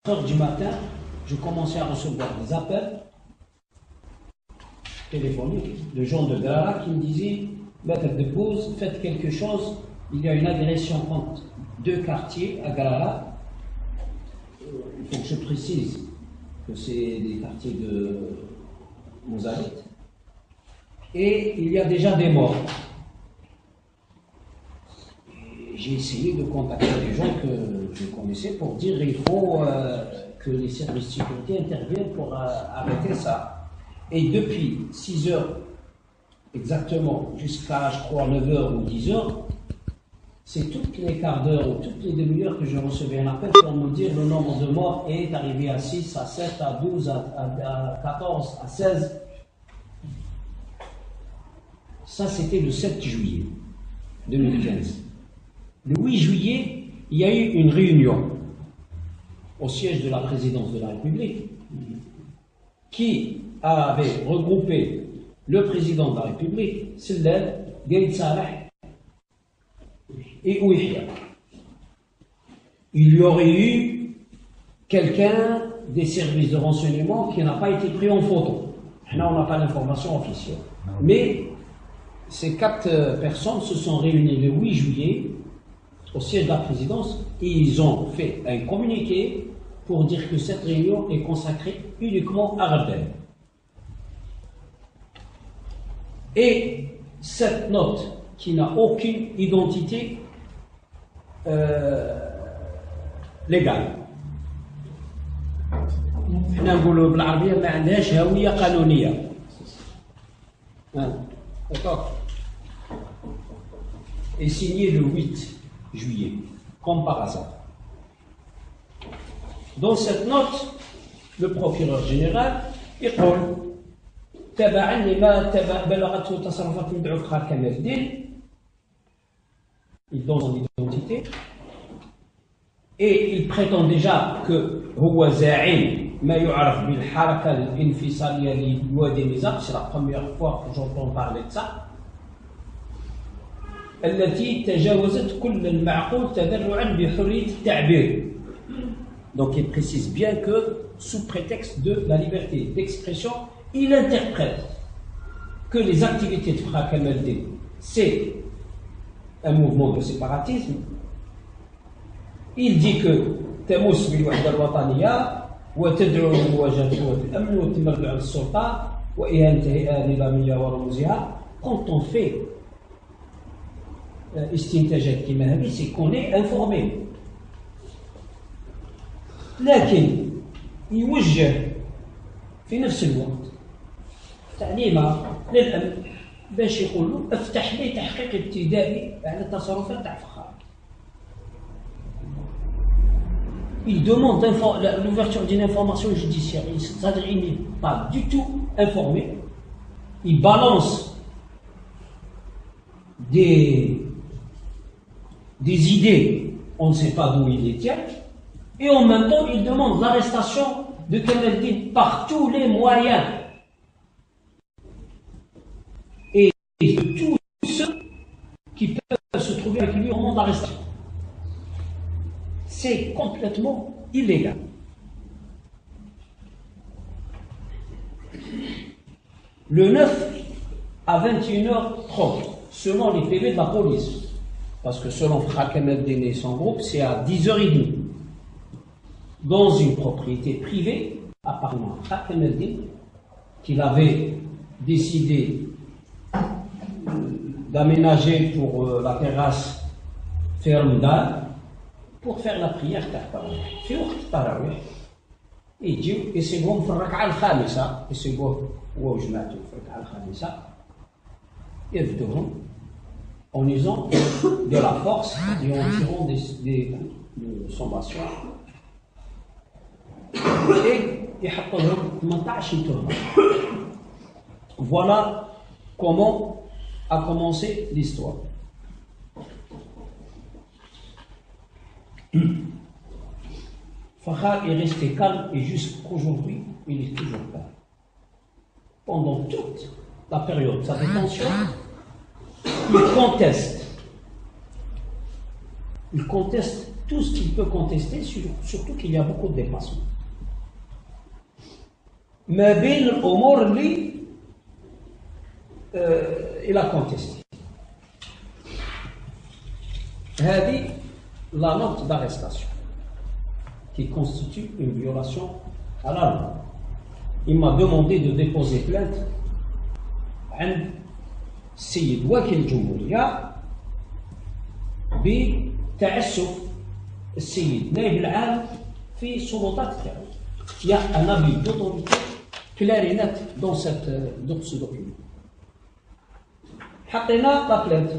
heures du matin, je commençais à recevoir des appels téléphoniques de gens de Grara qui me disaient Maître Debbouze, faites quelque chose, il y a une agression contre deux quartiers à Grara. Il faut que je précise que c'est des quartiers de Mouzabit. Et il y a déjà des morts. J'ai essayé de contacter des gens que je connaissais pour dire qu'il faut que les services de sécurité interviennent pour arrêter ça. Et depuis 6 heures exactement jusqu'à, je crois, 9 heures ou 10 heures, c'est toutes les quarts d'heure ou toutes les demi-heures que je recevais un appel pour me dire le nombre de morts est arrivé à 6, à 7, à 12, à 14, à 16. Ça, c'était le 7 juillet 2015. Le 8 juillet, il y a eu une réunion au siège de la présidence de la République qui avait regroupé le président de la République, Sellal, Gaïd Salah et Ouihia. Il y aurait eu quelqu'un des services de renseignement qui n'a pas été pris en photo. Là, on n'a pas l'information officielle. Mais ces 4 personnes se sont réunies le 8 juillet au siège de la présidence et ils ont fait un communiqué pour dire que cette réunion est consacrée uniquement à Rebelle. Et cette note qui n'a aucune identité légale. احنا نقولوا بالعربيه ما عندهاش هويه قانونيه. D'accord. Et signé le 8 juillet, comme par hasard. Dans cette note, le procureur général يقول تبعا لما بلغته تصرفات مدعو فخر كمال الدين. Il donne son identité et il prétend déjà que هو زعيم ما يعرف بالحركة الانفصالية لوادي النزاق. C'est la première fois que j'entends parler de ça. التي تجاوزت كل المعقول تذرعا بحرية التعبير. Donc il précise bien que sous prétexte de la liberté d'expression, il interprète que les activités de Frère Kamal el-Din, c'est un mouvement de séparatisme. Il dit que تمس بالوحدة الوطنية وتدعو لمواجهة قوات الأمن والتمرد على السلطة وإهانة الهيئة النظامية ورموزها. Quand on fait استنتاجات كما هذه, c'est qu'on est informé. لكن يوجه في نفس الوقت تعليمه للأمن باش يقول له افتح لي تحقيق ابتدائي على التصرفات تاع فخر. Il demande l'ouverture d'une information judiciaire. C'est-à-dire qu'il n'est pas du tout informé. Il balance des idées, on ne sait pas d'où il les tient, et en même temps, il demande l'arrestation de Kamal el-Din par tous les moyens. Et de tous ceux qui peuvent se trouver avec lui au moment d'arrestation. C'est complètement illégal. Le 9 à 21h30, selon les PV de la police, parce que selon Frère Kamal el-Din et son groupe, c'est à 10h30, dans une propriété privée, apparemment Frère Kamal el-Din, qu'il avait décidé d'aménager pour la terrasse ferme d'Al, pour faire la prière التراويح في وقت التراويح يجيو يسيبوهم في الركعه الخامسه يسيبوه هو وجماعته في الركعه الخامسه يفدوهم en usant de la force et en tirant des coups de sommation et يحطوا لهم 18 تهمه. Voilà comment a commencé l'histoire. Fakhar est resté calme et jusqu'aujourd'hui, il est toujours calme. Pendant toute la période de sa détention, il conteste tout ce qu'il peut contester, surtout qu'il y a beaucoup de dépassements. ما بين الأمور اللي il a contesté. هذه la note d'arrestation qui constitue une violation à la loi. Il m'a demandé de déposer plainte عند السيد وكيل الجمهورية بتعسف السيد نائب العام في سلطات التعاون. Il y a un avis d'autorité clair et net dans ce document. حطينا la plainte.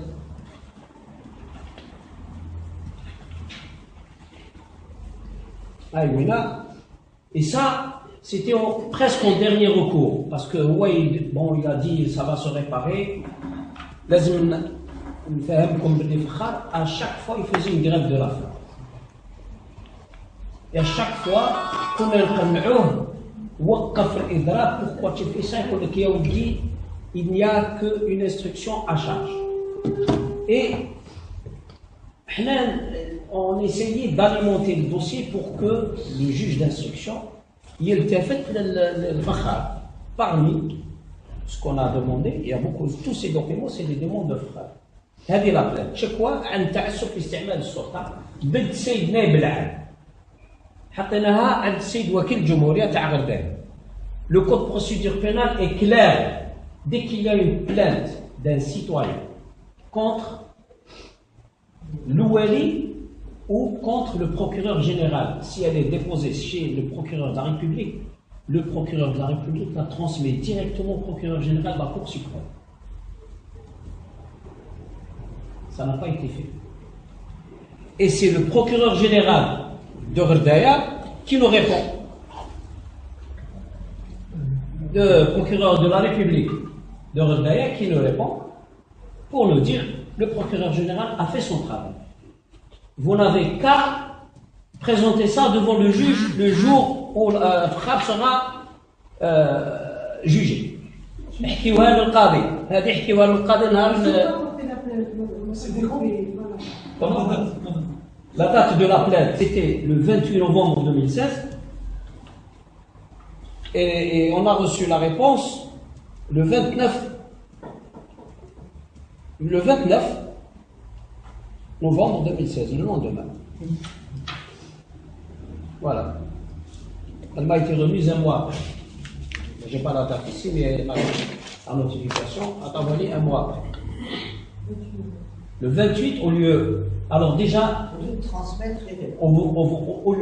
Et ça, c'était presque en dernier recours, parce que ouais, bon, il a dit ça va se réparer. À chaque fois, il faisait une grève de la faim. Et à chaque fois, pourquoi tu fais ça? Il n'y a qu'une instruction à charge. Et on essayait d'alimenter le dossier pour que le juge d'instruction يلتفت للفخار. Parmi ce qu'on a demandé, il y a beaucoup, tous ces documents, c'est des demandes de frères. هذه la plainte. شكوى عن تعسف في استعمال السلطة ضد السيد نائب العام. حطيناها عند السيد وكيل الجمهورية تاع غردان. Le code de procédure pénale est clair. Dès qu'il y a une plainte d'un citoyen contre l'ouali ou contre le procureur général, si elle est déposée chez le procureur de la République la transmet directement au procureur général de la Cour suprême. Ça n'a pas été fait. Et c'est le procureur général de Gherdaya qui nous répond. Le procureur de la République de Gherdaya qui nous répond pour nous dire le procureur général a fait son travail. Vous n'avez qu'à présenter ça devant le juge le jour où Frab sera jugé. احكيوها للقاضي. هذه احكيوها للقاضي نهار. La date de la plainte, c'était le 28 novembre 2016. Et on a reçu la réponse le 29 novembre 2016, le lendemain. Voilà. Elle m'a été remise un mois après. Je n'ai pas la date ici, mais la notification a envoyé un mois après. Le 28, au lieu. Alors déjà, au lieu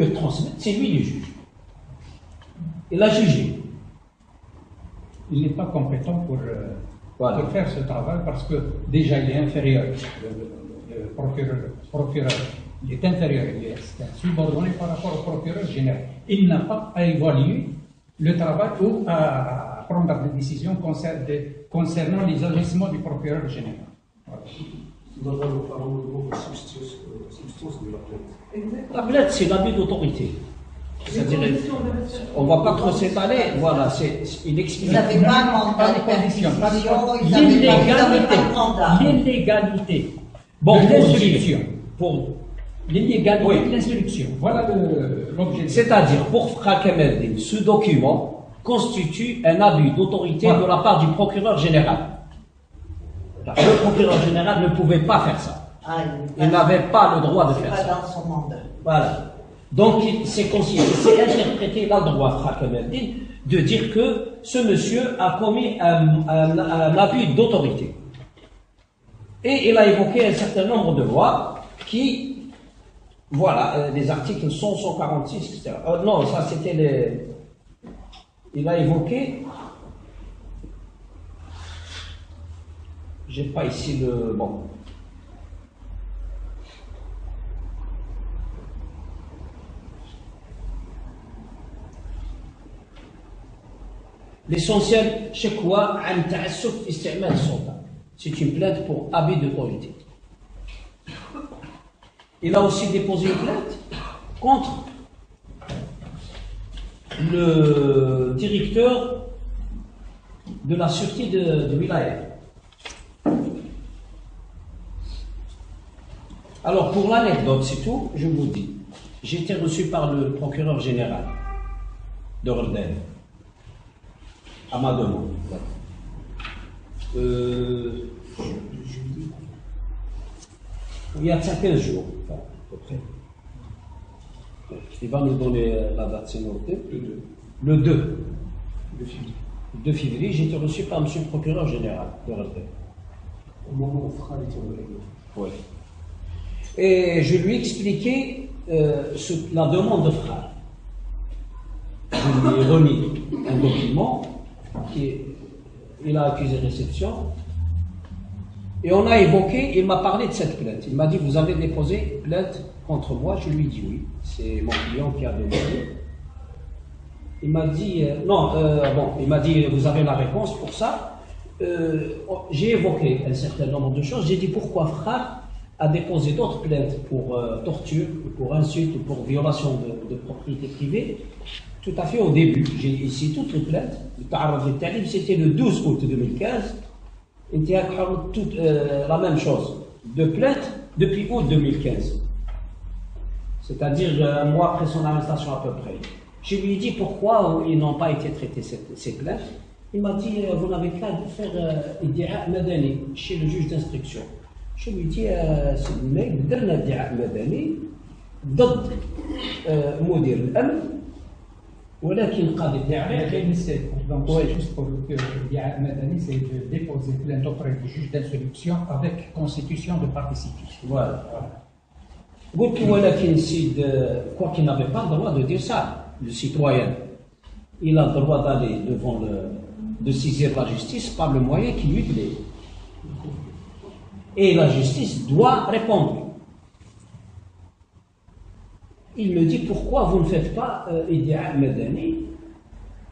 de transmettre, c'est lui le juge. Il a jugé. Il n'est pas compétent pour faire ce travail parce que déjà il est inférieur. Le procureur, il est inférieur, c'est un subordonné par rapport au procureur général. Il n'a pas à évaluer le travail ou à prendre des décisions concernant les agissements du procureur général. Voilà. La plainte, c'est l'abus d'autorité. C'est-à-dire, on ne va pas trop s'étaler, voilà, il explique. Ils n'avaient pas un mandat de perquisition, L'illégalité. Bon, pour l'illégalité de l'instruction. Voilà l'objet. C'est-à-dire, pour Frère Kemeldine, ce document constitue un abus d'autorité de la part du procureur général. Le procureur général ne pouvait pas faire ça. Il n'avait pas le droit de faire ça. Pas dans son mandat. Voilà. Donc, c'est interprété là le droit, Frère Kemeldine, de dire que ce monsieur a commis un abus d'autorité. Et il a évoqué un certain nombre de lois qui, voilà, les articles 100, 146, etc. Non, ça c'était les. Il a évoqué. J'ai pas ici le. Bon. L'essentiel, c'est quoi? C'est une plainte pour abus d'autorité. Il a aussi déposé une plainte contre le directeur de la sûreté de Wilaya. Alors, pour l'anecdote, c'est tout, je vous dis. J'ai été reçu par le procureur général de Rodin, à ma demande. Il y a 15 jours, enfin, à peu près. Il va nous donner la date, c'est noté. Le 2 février, j'ai été reçu par M. le procureur général de Rodin. Au moment où Fra était au Oui. Et je lui ai expliqué la demande de Fra. Je lui ai remis un document il a accusé réception. Et on a évoqué, il m'a parlé de cette plainte. Il m'a dit, vous avez déposé plainte contre moi? Je lui ai dit oui. C'est mon client qui a demandé. Il m'a dit, il m'a dit, vous avez la réponse pour ça. J'ai évoqué un certain nombre de choses. J'ai dit, pourquoi Fra a déposé d'autres plaintes pour torture, pour insulte, pour violation de propriété privée? Tout à fait au début. J'ai ici toutes les plaintes. C'était le 12 août 2015. La même chose. De plaintes depuis août 2015. C'est-à-dire un mois après son arrestation à peu près. Je lui ai dit pourquoi ils n'ont pas été traités ces plaintes. Il m'a dit, vous n'avez qu'à faire iddia madani chez le juge d'instruction. Je lui ai dit, c'est le mec, درنا iddia madani ضد مدير الأمن ولكن القاضي الداعي. Donc, c'est juste pour que l'iddia madani, c'est de déposer plainte auprès du juge d'instruction avec constitution de partie civile. Voilà. قلت ولكن السيد quoi qu'il n'avait pas le droit de dire ça, le citoyen. Il a le droit d'aller de saisir la justice par le moyen qui lui plaît. Et la justice doit répondre. Il me dit, pourquoi vous ne faites pas iddia madani?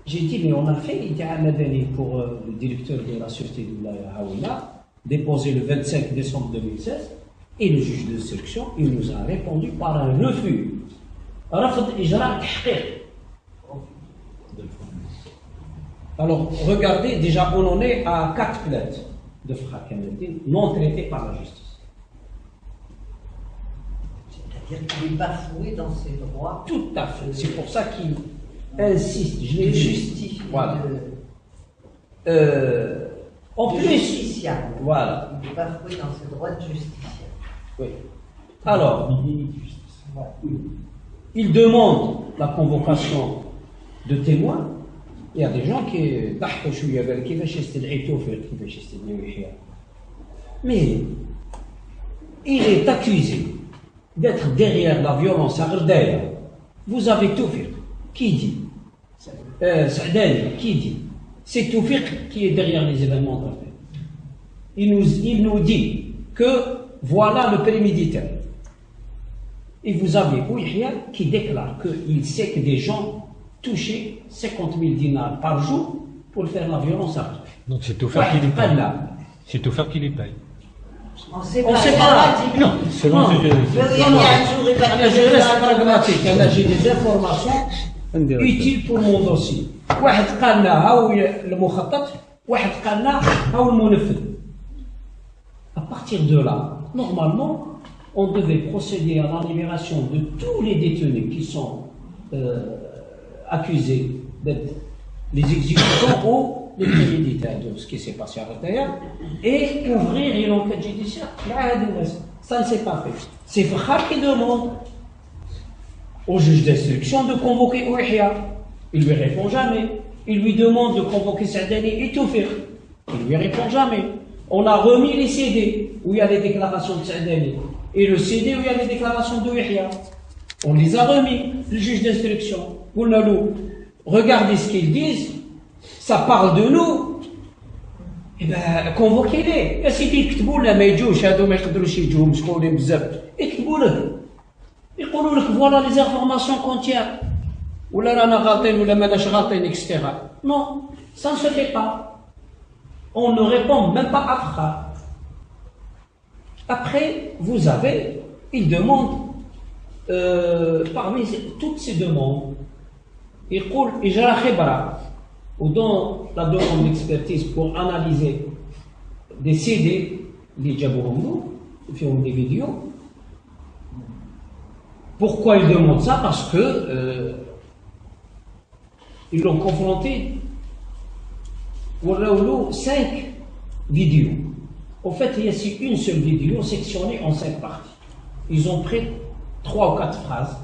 J'ai dit, mais on a fait iddia madani pour le directeur de la sûreté de la Hawila, déposé le 25 décembre 2016, et le juge d'instruction, il nous a répondu par un refus. رفض إجراء تحقيق. Alors, regardez, déjà, on en est à 4 plaintes de Fra Kamaldine non traitées par la justice. C'est-à-dire qu'il est bafoué dans ses droits. Tout à fait. C'est pour ça qu'il insiste. Je l'ai justifie. Voilà. En plus, justiciable. Voilà. Il est bafoué dans ses droits de justiciable. Oui. Alors, il demande la convocation de témoins. Il y a des gens qui ضحكوا شويه بالك كيفاش يستدعي توفيق كيفاش يستدعي يحيى. Mais il est accusé d'être derrière la violence à Gherdaya. Vous avez Toufiq qui dit Saadani qui dit c'est Toufiq qui est derrière les événements de Gherdaya. Il nous dit que voilà le préméditeur. Et vous avez Ouihia qui déclare qu'il sait que des gens touchaient 50 000 dinars par jour pour faire la violence à Gherdaya. Donc c'est tout faire qui les paye. C'est tout faire qui les paye. On sait pas. Non, selon ce que je reste pragmatique. J'ai des informations utiles pour mon dossier. واحد قال لنا هاو المخطط، واحد قال لنا هاو المنفذ. À partir de là, normalement, on devait procéder à la libération de tous les détenus qui sont accusés d'être les exécutants ou les préméditeurs de ce qui s'est passé à Gherdaya et ouvrir une enquête judiciaire. Ça ne s'est pas fait. C'est Fakhar qui demande au juge d'instruction de convoquer Ouihia. Il lui répond jamais. Il lui demande de convoquer Saadani et Toufiq. Il lui répond jamais. On a remis les CD où il y a les déclarations de Saadani et le CD où il y a les déclarations de Ouihia. On les a remis. Le juge d'instruction. Regardez ce qu'ils disent. Ça parle de nous. Eh bien, convoquez-les. يا سيدي يكتبوا لنا ما يجوش هادو ما يقدروش يجوا مشغولين بزاف. يكتبوا لك. يقولوا لك voilà les informations qu'on tient. ولا رانا غالطين ولا ماناش غالطين etc. Non, ça ne se fait pas. On ne répond même pas à Fra. Après, vous avez, il demande, parmi toutes ces demandes, il dit إجراء خبرة ou dans la demande d'expertise pour analyser des CD, les jabouroumou, ils font des vidéos, Pourquoi il demande ça? Parce que ils l'ont confronté au 5 vidéos. En fait, il y a une seule vidéo sectionnée en 5 parties. Ils ont pris 3 ou 4 phrases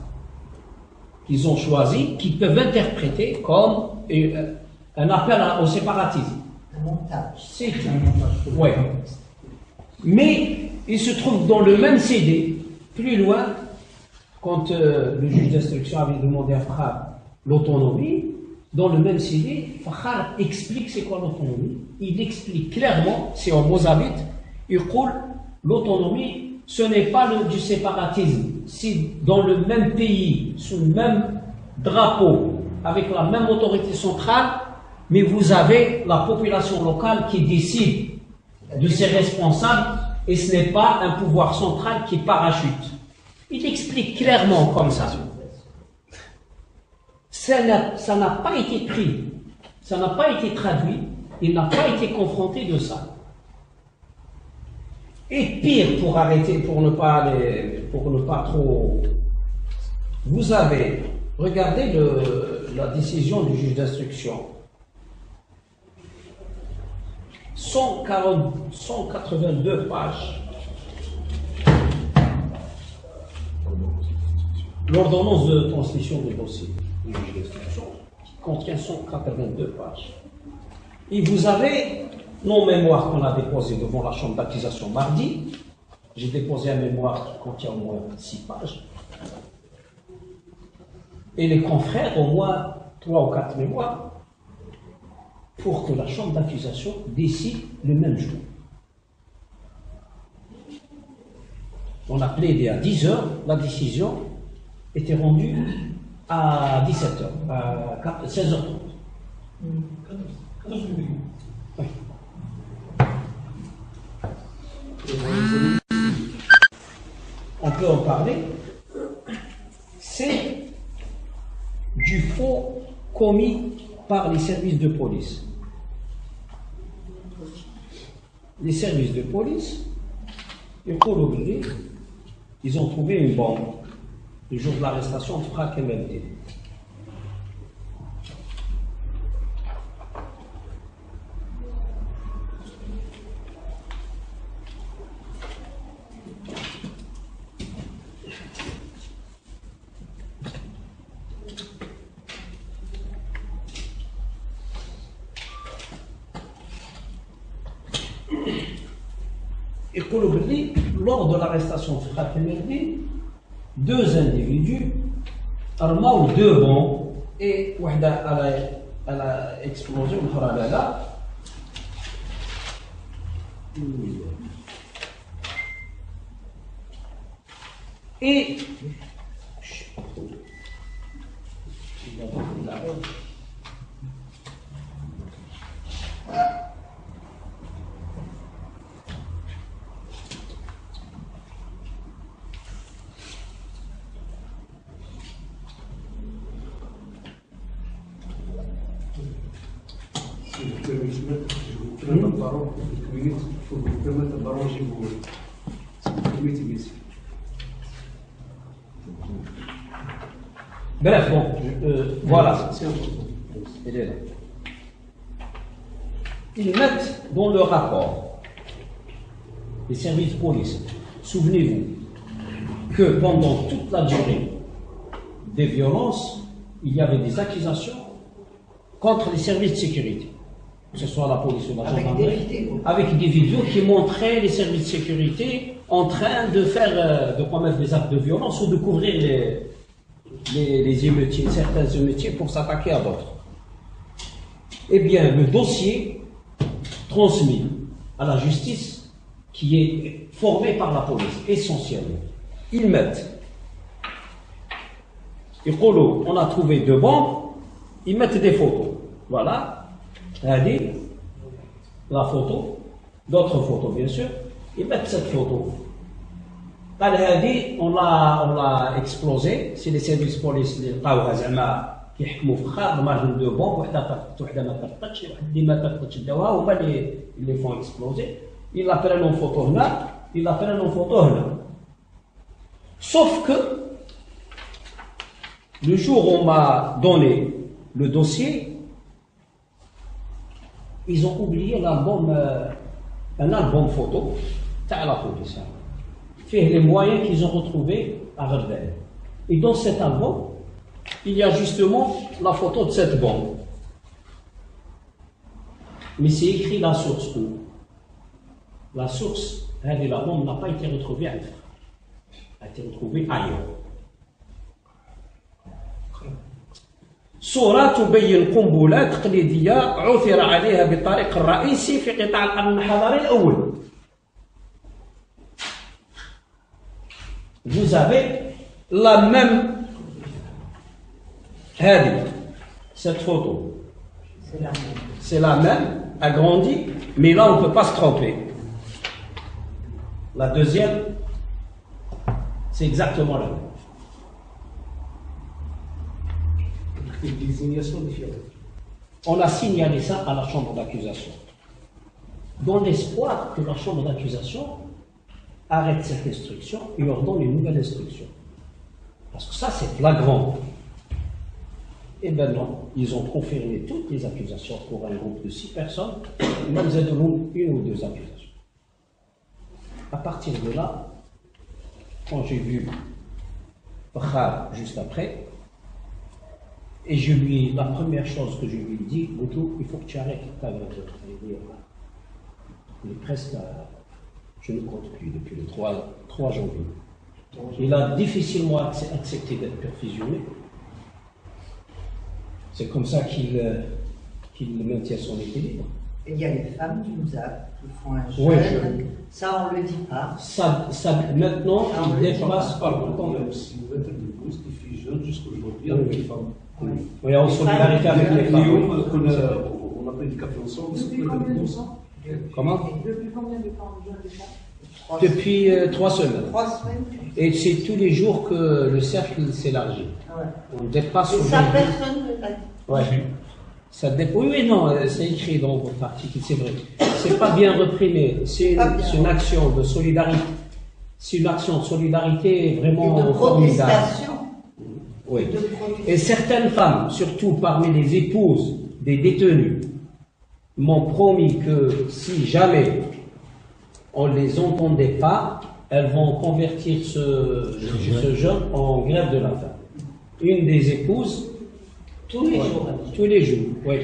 qu'ils ont choisies, qu'ils peuvent interpréter comme un appel au séparatisme. Un montage. C'est un montage. Ouais. Mais il se trouve dans le même CD, plus loin, quand le juge d'instruction avait demandé à Fakhar l'autonomie, dans le même CD, Fakhar explique c'est quoi l'autonomie. Il explique clairement, c'est en Mozambique, il dit l'autonomie, ce n'est pas du séparatisme. Si dans le même pays, sous le même drapeau, avec la même autorité centrale, mais vous avez la population locale qui décide de ses responsables et ce n'est pas un pouvoir central qui parachute. Il explique clairement comme ça. Ça n'a pas été pris, ça n'a pas été traduit, il n'a pas été confronté de ça. Et pire, pour arrêter, pour ne pas trop... Vous avez regardé la décision du juge d'instruction. 182 pages. L'ordonnance de transmission du dossier du juge d'instruction qui contient 182 pages. Et vous avez nos mémoires qu'on a déposées devant la chambre d'accusation mardi. J'ai déposé un mémoire qui contient au moins 6 pages. Et les confrères, au moins 3 ou 4 mémoires, pour que la chambre d'accusation décide le même jour. On a plaidé à 10 h, la décision était rendue à 17 h, à 16 h30. Oui. On peut en parler. C'est du faux commis par les services de police. Les services de police, ils ont trouvé une bombe le jour de l'arrestation de Fakhar Kemaldi. Lors de l'arrestation de Fakhar Kemaldi, 2 individus armaient 2 bombes et elle a explosé, et bref, bon, voilà. Ils mettent dans le rapport les services de police. Souvenez-vous que pendant toute la durée des violences, il y avait des accusations contre les services de sécurité, que ce soit la police ou la gendarmerie, avec des vidéos qui montraient les services de sécurité en train de commettre des actes de violence ou de couvrir les émeutiers, certains émeutiers pour s'attaquer à d'autres. Eh bien, le dossier transmis à la justice, qui est formé par la police, essentiellement, ils mettent, on a trouvé 2 bombes, ils mettent des photos. Voilà, la photo, d'autres photos bien sûr, ils mettent cette photo. On l'a explosé, c'est les services de police qui لقاوها زعما كيحكموا في خار مارجن دو بومب وحده طرقت وحده ما طرقتش واحد اللي ما طرقتش داوها هما اللي فون اكسبلوزي. Il a pris une photo هنا, il a pris une photo هنا. Sauf que Le jour où on m'a donné le dossier, ils ont oublié l'album, un album photo, t'as la police, fait les moyens qu'ils ont retrouvés à Gherdal. Et dans cet album, il y a justement la photo de cette bombe. Mais c'est écrit la source où la source, la bombe n'a pas été retrouvée à Ifra. Elle a été retrouvée ailleurs. صورة تبين قنبلة تقليدية عثر عليها بالطريق الرئيسي في قطاع الأمن الحضاري الأول. Vous avez la même cette photo. C'est la même, agrandie, mais là on ne peut pas se tromper. La deuxième, c'est exactement la même. Une désignation différente. On a signalé ça à la chambre d'accusation, dans l'espoir que la chambre d'accusation arrête cette instruction et leur donne une nouvelle instruction. Parce que ça, c'est flagrant. Eh bien non, ils ont confirmé toutes les accusations pour un groupe de 6 personnes, même une ou deux accusations. À partir de là, quand j'ai vu Bakhar juste après, et la première chose que je lui ai dit, Boutou, il faut que tu arrêtes ta grève. Il est presque je ne compte plus depuis le 3 janvier. Il a difficilement accepté d'être perfusionné. C'est comme ça qu'il maintient son équilibre. Et il y a les femmes qui font un jeûne. Oui, ça, on ne le dit pas. Ça maintenant, il dépasse pas le temps. Il y a aussi une vingtaine de causes qui fait jeûne jusqu'aujourd'hui avec les femmes. Oui, en solidarité avec les femmes. On a pris du café ensemble. Depuis combien de temps? Comment? Depuis combien de temps jeûne les femmes? Depuis 3 semaines. 3 semaines. Et c'est tous les jours que le cercle s'élargit. Ouais. On dépasse. Et ça, personne ne l'a dit. Ouais. Oui, non, c'est écrit dans votre article, c'est vrai. C'est pas bien reprimé. C'est une action de solidarité. C'est une action de solidarité vraiment Et de formidable. protestation. Oui. Et certaines femmes, surtout parmi les épouses des détenus, m'ont promis que si jamais on ne les entendait pas, elles vont convertir ce jeûne en grève de la faim. Une des épouses, tous les jours, oui.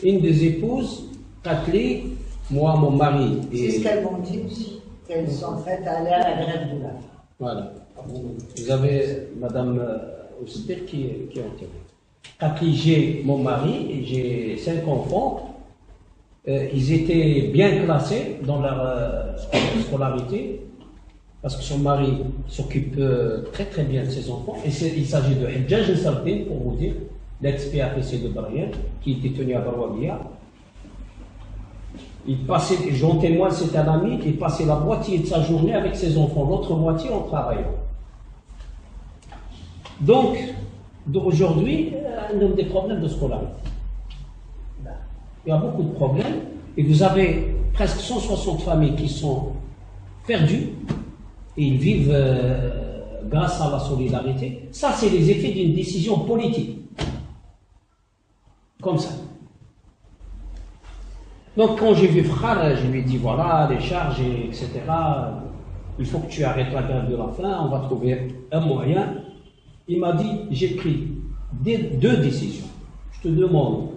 Une des épouses, Katli, moi, mon mari. C'est ce qu'elles m'ont dit aussi, qu'elles sont prêtes à aller à la grève de la faim. Voilà. Vous avez Madame Ousper qui est enterrée. Katli, j'ai mon mari et j'ai 5 enfants. Ils étaient bien classés dans leur scolarité, parce que son mari s'occupe très très bien de ses enfants. Et il s'agit de Hidjaj Sardin, pour vous dire, l'ex-PAPC de Brian, qui était tenu à Barouabia. J'en témoigne, c'est un ami, il passait la moitié de sa journée avec ses enfants, l'autre moitié en travaillant. Donc, aujourd'hui, on a des problèmes de scolarité. Il y a beaucoup de problèmes, et vous avez presque 160 familles qui sont perdues, et ils vivent grâce à la solidarité. Ça, c'est les effets d'une décision politique. Comme ça. Donc, quand j'ai vu Frère, je lui ai dit, voilà, les charges, etc., il faut que tu arrêtes la grève de la faim, on va trouver un moyen. Il m'a dit, j'ai pris 2 décisions. Je te demande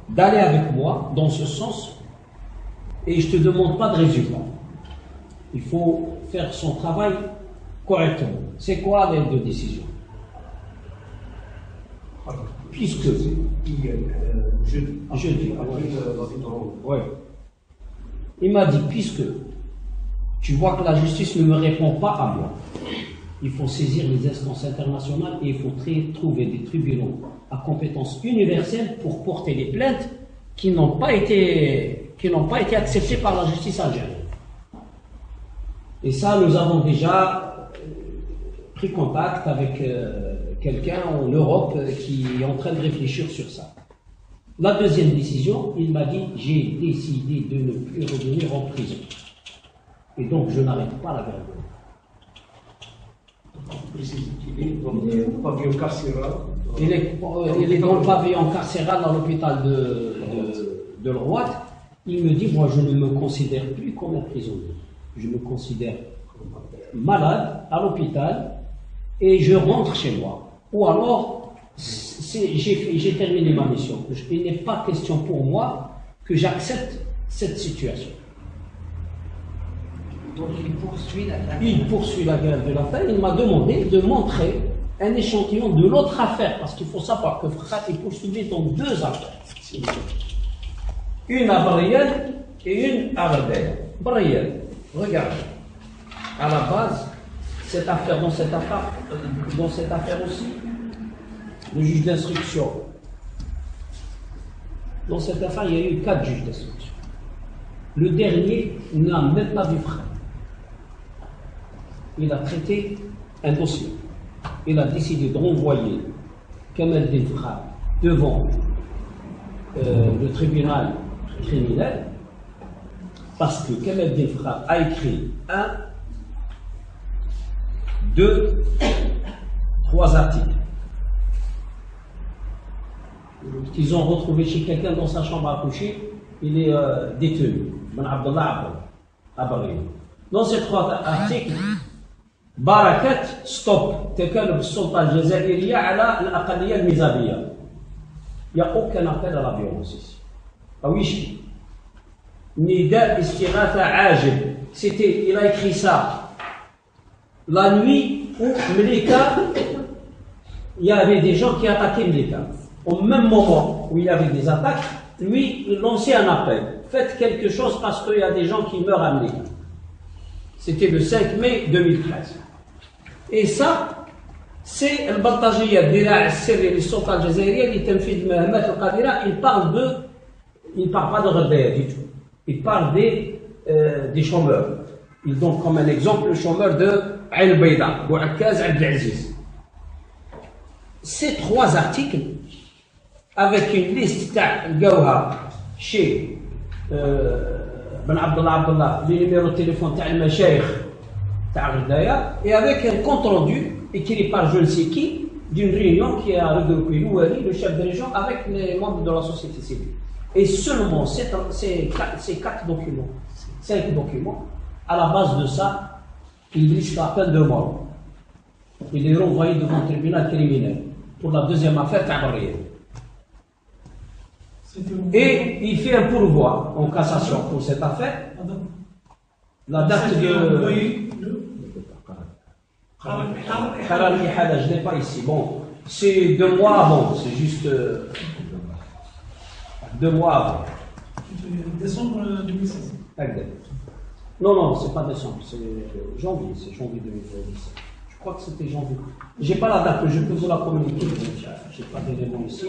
d'aller avec moi dans ce sens, et je ne te demande pas de résultat. Il faut faire son travail correctement. C'est quoi les 2 décisions? Puisque jeudi, ouais. Il m'a dit, puisque tu vois que la justice ne me répond pas à moi, il faut saisir les instances internationales et il faut trouver des tribunaux à compétence universelle pour porter les plaintes qui n'ont pas été acceptées par la justice algérienne. Et ça, nous avons déjà pris contact avec quelqu'un en Europe qui est en train de réfléchir sur ça. La deuxième décision, il m'a dit, j'ai décidé de ne plus revenir en prison. Et donc, je n'arrête pas la grève. Il est dans le pavillon carcéral. Il est dans le pavillon carcéral à l'hôpital de Rouen. Il me dit, moi je ne me considère plus comme un prisonnier. Je me considère malade à l'hôpital et je rentre chez moi. Ou alors, j'ai terminé ma mission. Il n'est pas question pour moi que j'accepte cette situation. Donc il poursuit la grève. Il poursuit la grève de la faim. Il m'a demandé de montrer un échantillon de l'autre affaire, parce qu'il faut savoir que Frère est poursuivi dans deux affaires. Une à Brielle et une à Verdère. Brielle, regarde, à la base, dans cette affaire aussi, le juge d'instruction. Dans cette affaire, il y a eu 4 juges d'instruction. Le dernier n'a même pas vu Frère. Il a traité un dossier. Il a décidé de renvoyer Kamel Frère devant le tribunal criminel parce que Kamel Frère a écrit 1, 2, 3 articles qu'ils ont retrouvé chez quelqu'un dans sa chambre à coucher. Il est détenu. Ben Abdallah Abari. Dans ces 3 articles, بركة ستوب تكالب السلطة الجزائرية على الأقلية المزابية. Il n'y a aucun appel à la violence ici. Ah oui, نداء استغاثة عاجل. Il a écrit ça la nuit où Mlika, il y avait des gens qui attaquaient Mlika. Au même moment où il y avait des attaques, lui, il lançait un appel. Faites quelque chose parce qu'il y a des gens qui meurent à Mlika. C'était le 5 mai 2013. Et ça, c'est le Baltajiyya Dira'a Sirri للسلطة الجزائرية لتنفيذ المهمات القادرة. Il parle pas de rebelles du tout. Il parle des chômeurs. Il donne comme un exemple le chômeur de Aïn Bayda, Bouakaz Abdelaziz. Ces 3 articles, avec une liste Gauha chez Ben Abdallah, le numéro de téléphone de Machaïr et avec un compte rendu écrit par je ne sais qui d'une réunion qui a regroupé l'Ouali, le chef de région, avec les membres de la société civile. Et seulement ces 4 documents, 5 documents, à la base de ça, il risque la peine de mort. Il est renvoyé devant le tribunal criminel pour la deuxième affaire Tabarrière. Et il fait un pourvoi en cassation pour cette affaire. La date de... je ne l'ai pas ici. Bon, c'est 2 mois avant, c'est juste 2 mois avant. Décembre 2016. Non, c'est pas décembre, c'est janvier 2017. Je crois que c'était janvier. J'ai pas la date, mais je peux vous la communiquer. J'ai pas d'éléments ici.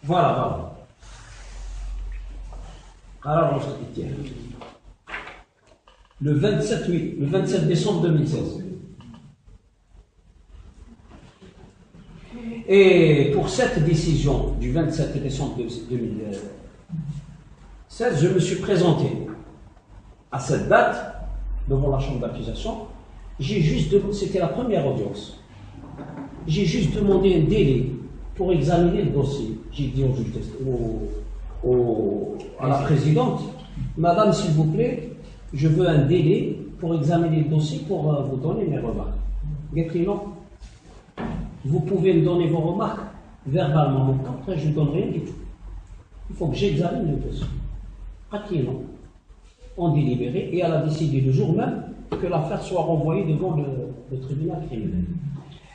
Voilà. Alors, on se tient. Le 27 décembre 2016. Et pour cette décision du 27 décembre 2016, je me suis présenté à cette date devant la chambre d'accusation. C'était la première audience. J'ai juste demandé un délai pour examiner le dossier. J'ai dit au juge à la présidente, Madame, s'il vous plaît, je veux un délai pour examiner le dossier pour vous donner mes remarques. Gatri, non. Vous pouvez me donner vos remarques verbalement, donc après je ne donne rien du tout. Il faut que j'examine le dossier. Pratiquement, en délibéré, et elle a décidé le jour même que l'affaire soit renvoyée devant le tribunal criminel.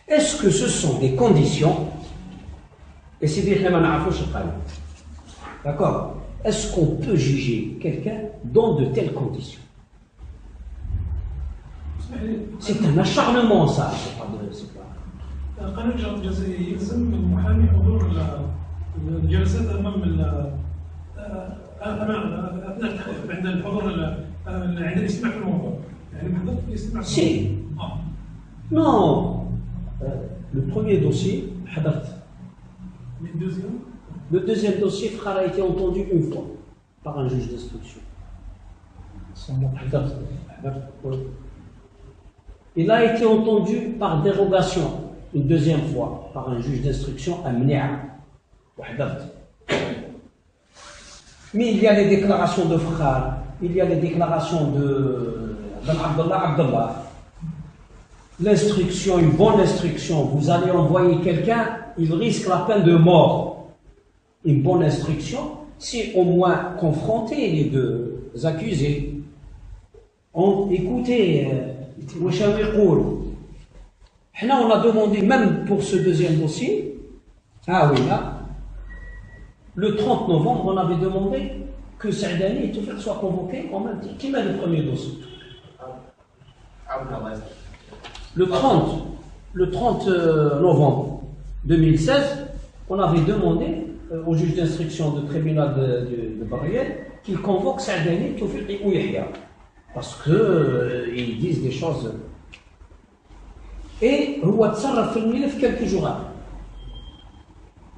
Est-ce que ce sont des conditions? Et c'est des d'accord? Est-ce qu'on peut juger quelqu'un dans de telles conditions? C'est un acharnement, ça. قانون الإجراءات الجزائية يلزم من المحامي حضور الجلسات أمام أثناء التحقيق عند الحضور عند الاستماع في الموضوع. يعني حضرت الاستماع في الموضوع. Non. Le premier dossier, le deuxième dossier, Frère, a été entendu une fois par un juge d'instruction. Il a été entendu par dérogation, une deuxième fois, par un juge d'instruction à Mni'a. Mais il y a les déclarations de Frère, il y a les déclarations d'Abdallah. L'instruction, une bonne instruction, vous allez envoyer quelqu'un, il risque la peine de mort. Une bonne instruction, c'est au moins confronter les deux accusés. Écoutez, on a demandé, même pour ce deuxième dossier, ah oui, là, le 30 novembre, on avait demandé que Saadani et Toufik soient convoqués en même temps. Qui met le premier dossier? Le 30 novembre 2016, on avait demandé au juge d'instruction du tribunal de Bariel qu'il convoque Saadani, Toufik et Yahya. Parce qu'ils disent des choses. Et Rouatsar a fait quelques jours après.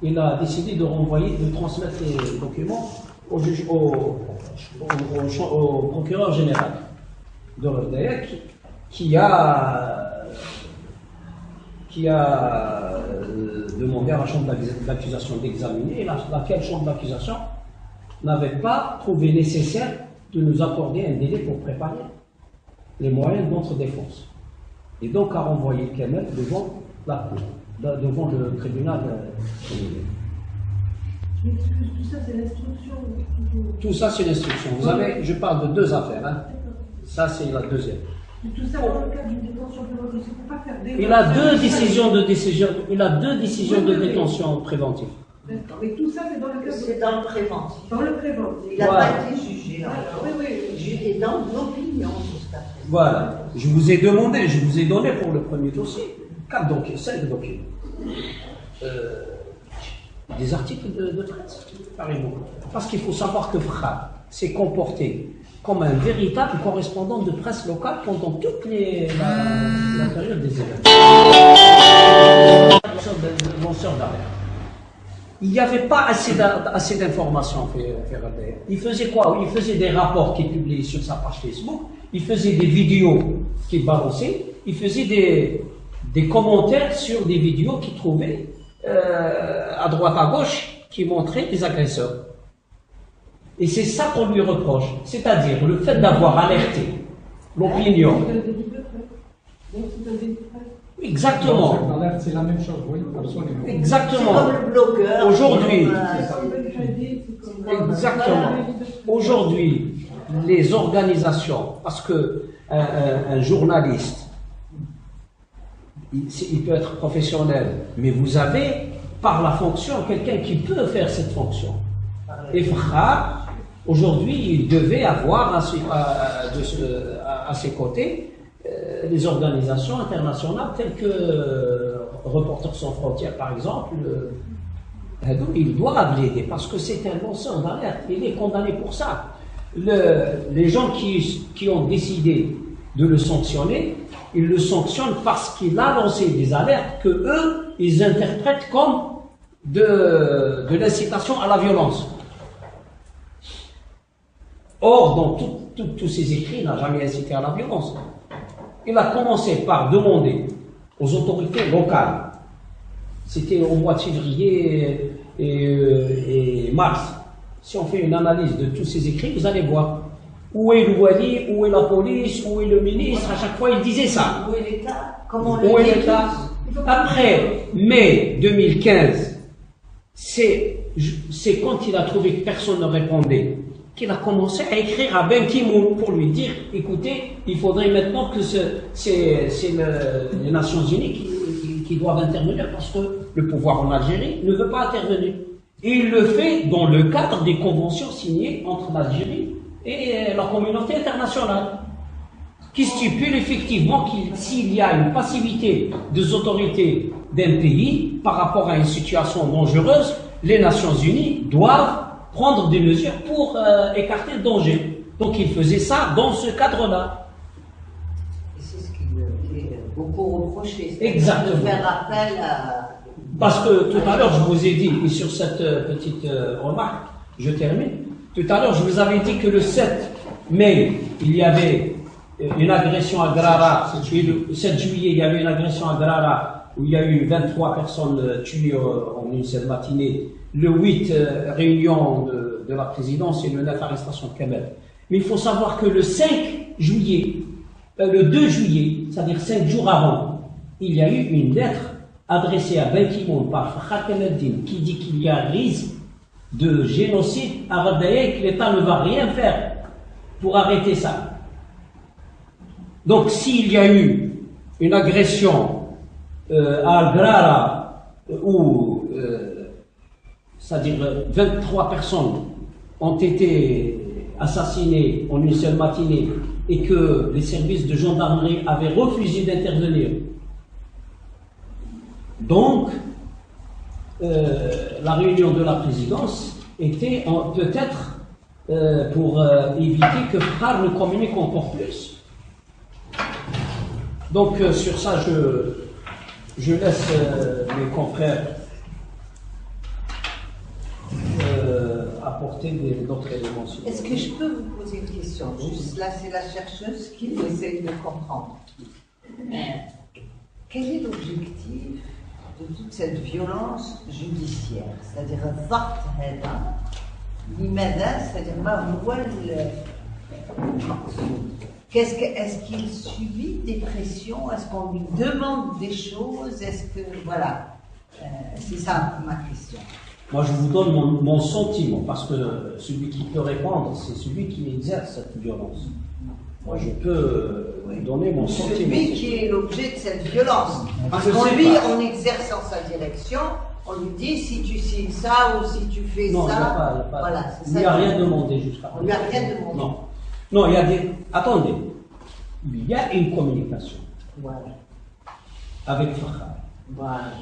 Il a décidé de renvoyer, de transmettre les documents au procureur général de Ravdaya qui a demandé à la chambre d'accusation d'examiner, et laquelle chambre d'accusation n'avait pas trouvé nécessaire de nous accorder un délai pour préparer les moyens de notre défense. Et donc a renvoyé Kamel devant la cour, devant le tribunal. Je m'excuse, tout ça c'est l'instruction. Tout ça c'est l'instruction. Vous savez, je parle de deux affaires. Hein. Ça c'est la deuxième. Et tout ça dans le cadre d'une détention préventive. C'est pour pas faire des. Il a deux décisions de détention préventive. D'accord. Mais tout ça c'est dans le cadre. C'est dans le préventif. Dans le préventif. Il n'a Voilà. pas été jugé. Oui. Jugé dans l'opinion jusqu'à présent. Voilà. Je vous ai demandé, je vous ai donné pour le premier dossier 4 documents, 5 documents. Des articles de presse, par exemple. Parce qu'il faut savoir que Fra s'est comporté comme un véritable correspondant de presse locale pendant toute la période des événements. Lanceur d'alerte. Il n'y avait pas assez d'informations. Il faisait quoi? Il faisait des rapports qu'il publiait sur sa page Facebook, il faisait des vidéos qu'il balançait, il faisait des commentaires sur des vidéos qu'il trouvait à droite à gauche qui montraient des agresseurs. Et c'est ça qu'on lui reproche, c'est-à-dire le fait d'avoir alerté l'opinion. Exactement. C'est la même chose, oui, absolument. Exactement. C'est comme le blogueur. Aujourd'hui, exactement. Aujourd'hui, les organisations, parce que un journaliste, il peut être professionnel, mais vous avez par la fonction quelqu'un qui peut faire cette fonction. Et Fra, aujourd'hui, il devait avoir à ses côtés les organisations internationales telles que Reporters sans frontières, par exemple. Ils doivent l'aider parce que c'est un lanceur d'alerte. Il est condamné pour ça. Les gens qui ont décidé de le sanctionner, ils le sanctionnent parce qu'il a lancé des alertes que eux, ils interprètent comme de l'incitation à la violence. Or, dans tous ses écrits, il n'a jamais incité à la violence. Il a commencé par demander aux autorités locales, c'était au mois de février et mars, si on fait une analyse de tous ces écrits, vous allez voir où est le wali, où est la police, où est le ministre, à chaque fois il disait ça. Où est l'État? Comment Où est l'État? Après mai 2015, c'est quand il a trouvé que personne ne répondait, qu'il a commencé à écrire à Ben Ki-moon pour lui dire, écoutez, il faudrait maintenant que c'est les Nations Unies qui doivent intervenir parce que le pouvoir en Algérie ne veut pas intervenir. Et il le fait dans le cadre des conventions signées entre l'Algérie et la communauté internationale, qui stipule effectivement que s'il y a une passivité des autorités d'un pays par rapport à une situation dangereuse, les Nations Unies doivent prendre des mesures pour écarter le danger. Donc il faisait ça dans ce cadre-là. Et c'est ce qui est beaucoup reproché. Exactement. De faire appel à... Parce que tout à l'heure, je vous ai dit, et sur cette petite remarque, je termine. Tout à l'heure, je vous avais dit que le 7 mai, il y avait une agression à Grara. Le 7 juillet, il y avait une agression à Grara où il y a eu 23 personnes tuées en une seule matinée. Le 8, réunion de la présidence et le 9, arrestation de Kamel. Mais il faut savoir que le 5 juillet, le 2 juillet, c'est-à-dire 5 jours avant, il y a eu une lettre adressée à Ben Ki-moon par Farhat Kamel-Din qui dit qu'il y a risque de génocide à Radaya et que l'État ne va rien faire pour arrêter ça. Donc s'il y a eu une agression à Al-Grara où c'est-à-dire 23 personnes ont été assassinées en une seule matinée et que les services de gendarmerie avaient refusé d'intervenir. Donc, la réunion de la présidence était peut-être pour éviter que Frère ne communique encore plus. Donc, sur ça, je laisse mes confrères apporter d'autres éléments. Est-ce que je peux vous poser une question? Juste là, c'est la chercheuse qui essaye de comprendre. Quel est l'objectif de toute cette violence judiciaire? C'est-à-dire, c'est-à-dire, est-ce qu'il subit des pressions? Est-ce qu'on lui demande des choses? Est-ce que, voilà, c'est ça ma question. Moi, je vous donne mon sentiment, parce que celui qui peut répondre, c'est celui qui exerce cette violence. Moi, je peux donner mon sentiment. Celui qui est l'objet de cette violence. Parce qu'on lui, on exerce en sa direction, on lui dit si tu signes ça ou si tu fais non, ça. Voilà, il n'y a rien demandé jusqu'à présent. On lui a rien demandé. Non. Non, il y a des. Attendez. Il y a une communication. Voilà. Avec Farhat. Voilà.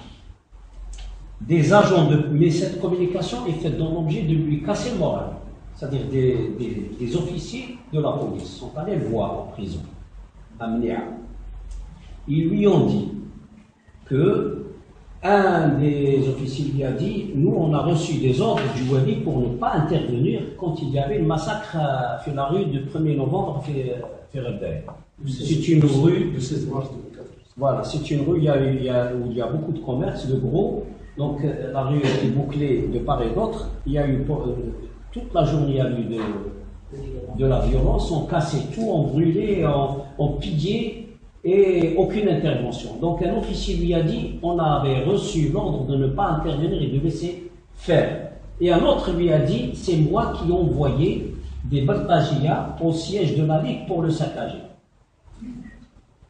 Des agents mais cette communication est faite dans l'objet de lui casser le moral. C'est-à-dire des officiers de la police sont allés le voir en prison, à Mnia. Ils lui ont dit que un des officiers lui a dit: nous, on a reçu des ordres du Wali pour ne pas intervenir quand il y avait le massacre sur la rue du 1er novembre à Radaya. C'est une rue. Le 16 mars 2004. Voilà, c'est une rue où il y a beaucoup de commerce, de gros. Donc la rue a été bouclée de part et d'autre. Il y a eu toute la journée, il y a eu de la violence. On cassait tout, on brûlait, on pillait et aucune intervention. Donc un officier lui a dit: on avait reçu l'ordre de ne pas intervenir et de laisser faire. Et un autre lui a dit: c'est moi qui ai envoyé des Baltagia au siège de la Ligue pour le saccager.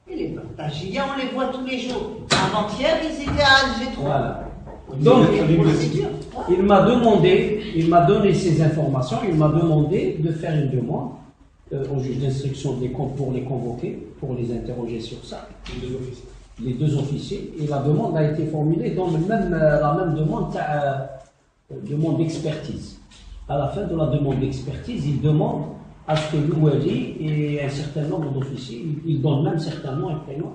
Et les Baltagia, on les voit tous les jours. Avant-hier, ils étaient à Alger 3. Voilà. Donc, il m'a donné ces informations, il m'a demandé de faire une demande au juge d'instruction pour les convoquer, pour les interroger sur ça. Les deux officiers. Et la demande a été formulée dans la même demande d'expertise. À la fin de la demande d'expertise, il demande à ce que l'Ouali et un certain nombre d'officiers, il donne même certainement un prénom.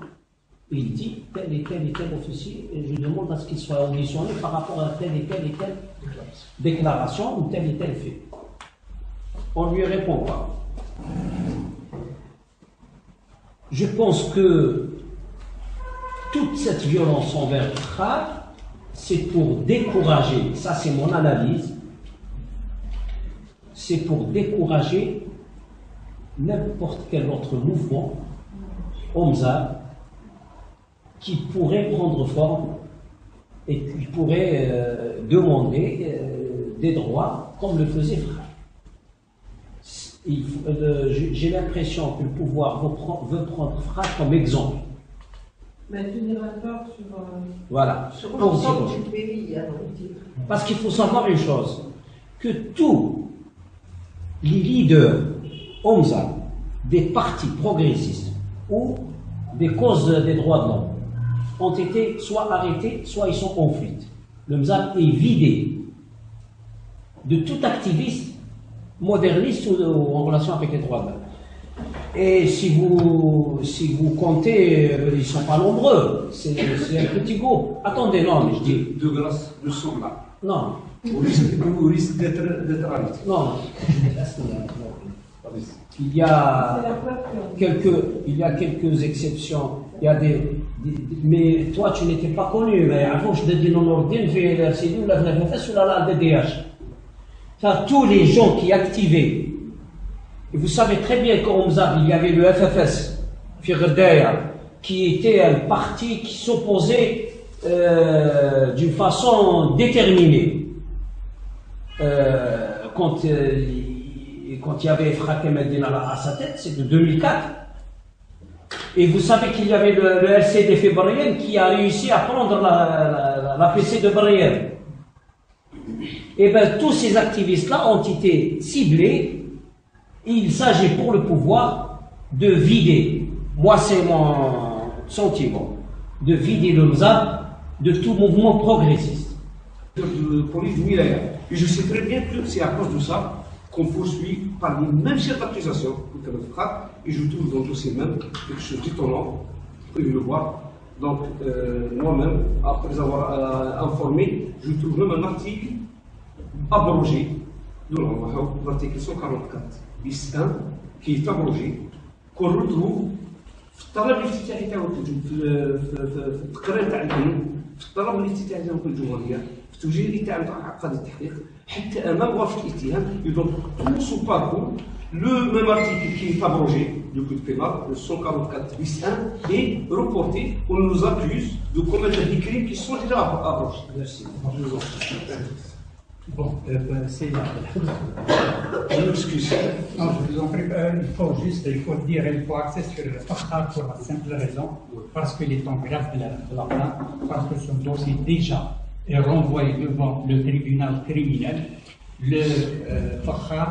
Il dit tel et tel et tel officier, et je demande à ce qu'il soit auditionné par rapport à telle et telle déclaration ou tel et tel fait. On ne lui répond pas. Je pense que toute cette violence envers Khar, c'est pour décourager, ça c'est mon analyse, c'est pour décourager n'importe quel autre mouvement, Omza, qui pourrait prendre forme et qui pourrait demander des droits comme le faisait Frère. J'ai l'impression que le pouvoir veut prendre Frère comme exemple. Mais tenir la peur sur. Voilà. Sur l'ensemble du pays, parce qu'il faut savoir une chose, que tous les leaders Omza des partis progressistes ou des causes des droits de l'homme ont été soit arrêtés, soit ils sont en fuite. Le MZAP est vidé de tout activiste moderniste ou en relation avec les droits de l'homme. Et si vous comptez, ils ne sont pas nombreux, c'est un petit groupe. Attendez, non, mais je dis. De grâce, nous sommes là. Non. Au risque d'être arrêtés. Non. il y a quelques exceptions. Il y a mais toi, tu n'étais pas connu. Mais avant, je te dis non, tous les gens qui activaient, et vous savez très bien qu'au Mzab, il y avait le FFS, qui était un parti qui s'opposait d'une façon déterminée. Quand il y avait Efrakem El-Din à sa tête, c'est de 2004. Et vous savez qu'il y avait le LCD Fébrienne qui a réussi à prendre la PC de Brienne. Et bien, tous ces activistes-là ont été ciblés. Il s'agit pour le pouvoir de vider, moi c'est mon sentiment, de vider le Mzab de tout mouvement progressiste. De police du Wilaya. Et je sais très bien que c'est à cause de ça qu'on poursuit par les mêmes chefs d'accusation que notre frère, et je trouve dans le dossier même quelque chose d'étonnant, vous pouvez le voir. Donc, moi-même, après avoir informé, je trouve même un article abrogé de l'article 144 bis 1 qui est abrogé, qu'on retrouve في الطلب الافتتاحي تاعو في التقرير تاع القانون، في الطلب الافتتاحي تاعو الجمهوريه، في التوجيه الاتهام تاع عقد التحقيق، حتى امام غرفه الاتهام. Donc tout son parcours, le même article qui est abrogé du code pénal, le 144 bis 1, est reporté. On nous accuse de commettre des crimes qui sont déjà abrogés. Merci. Bon, c'est... Je m'excuse. Non, je vous en prie, il faut dire, il faut axer sur le Fakhar pour la simple raison, parce qu'il est en grève de la plainte, parce que son dossier déjà est renvoyé devant le tribunal criminel. Le Fakhar,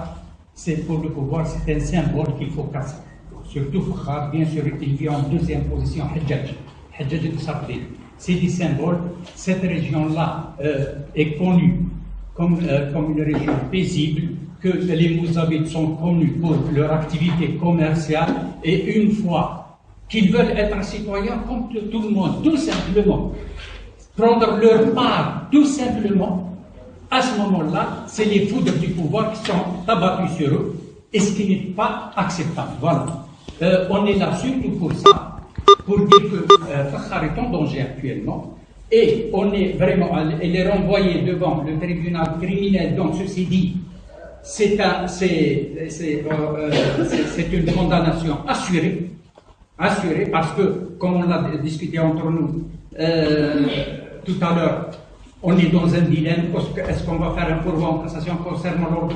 c'est pour le pouvoir, c'est un symbole qu'il faut casser. Surtout Fakhar, bien sûr, il vit en deuxième position, Hajjaj de Sabri. C'est des symboles. Cette région-là est connue comme une région paisible, que les Mouzabites sont connus pour leur activité commerciale, et une fois qu'ils veulent être citoyens comme tout le monde, tout simplement, prendre leur part, tout simplement, à ce moment-là, c'est les foudres du pouvoir qui sont abattus sur eux, et ce qui n'est pas acceptable. Voilà. On est là surtout pour ça, pour dire que Fakhar est en danger actuellement. Et on est vraiment, elle est renvoyée devant le tribunal criminel. Donc ceci dit, c'est une condamnation assurée, parce que, comme on l'a discuté entre nous tout à l'heure, on est dans un dilemme. Est-ce qu'on va faire un pourvoi en cassation concernant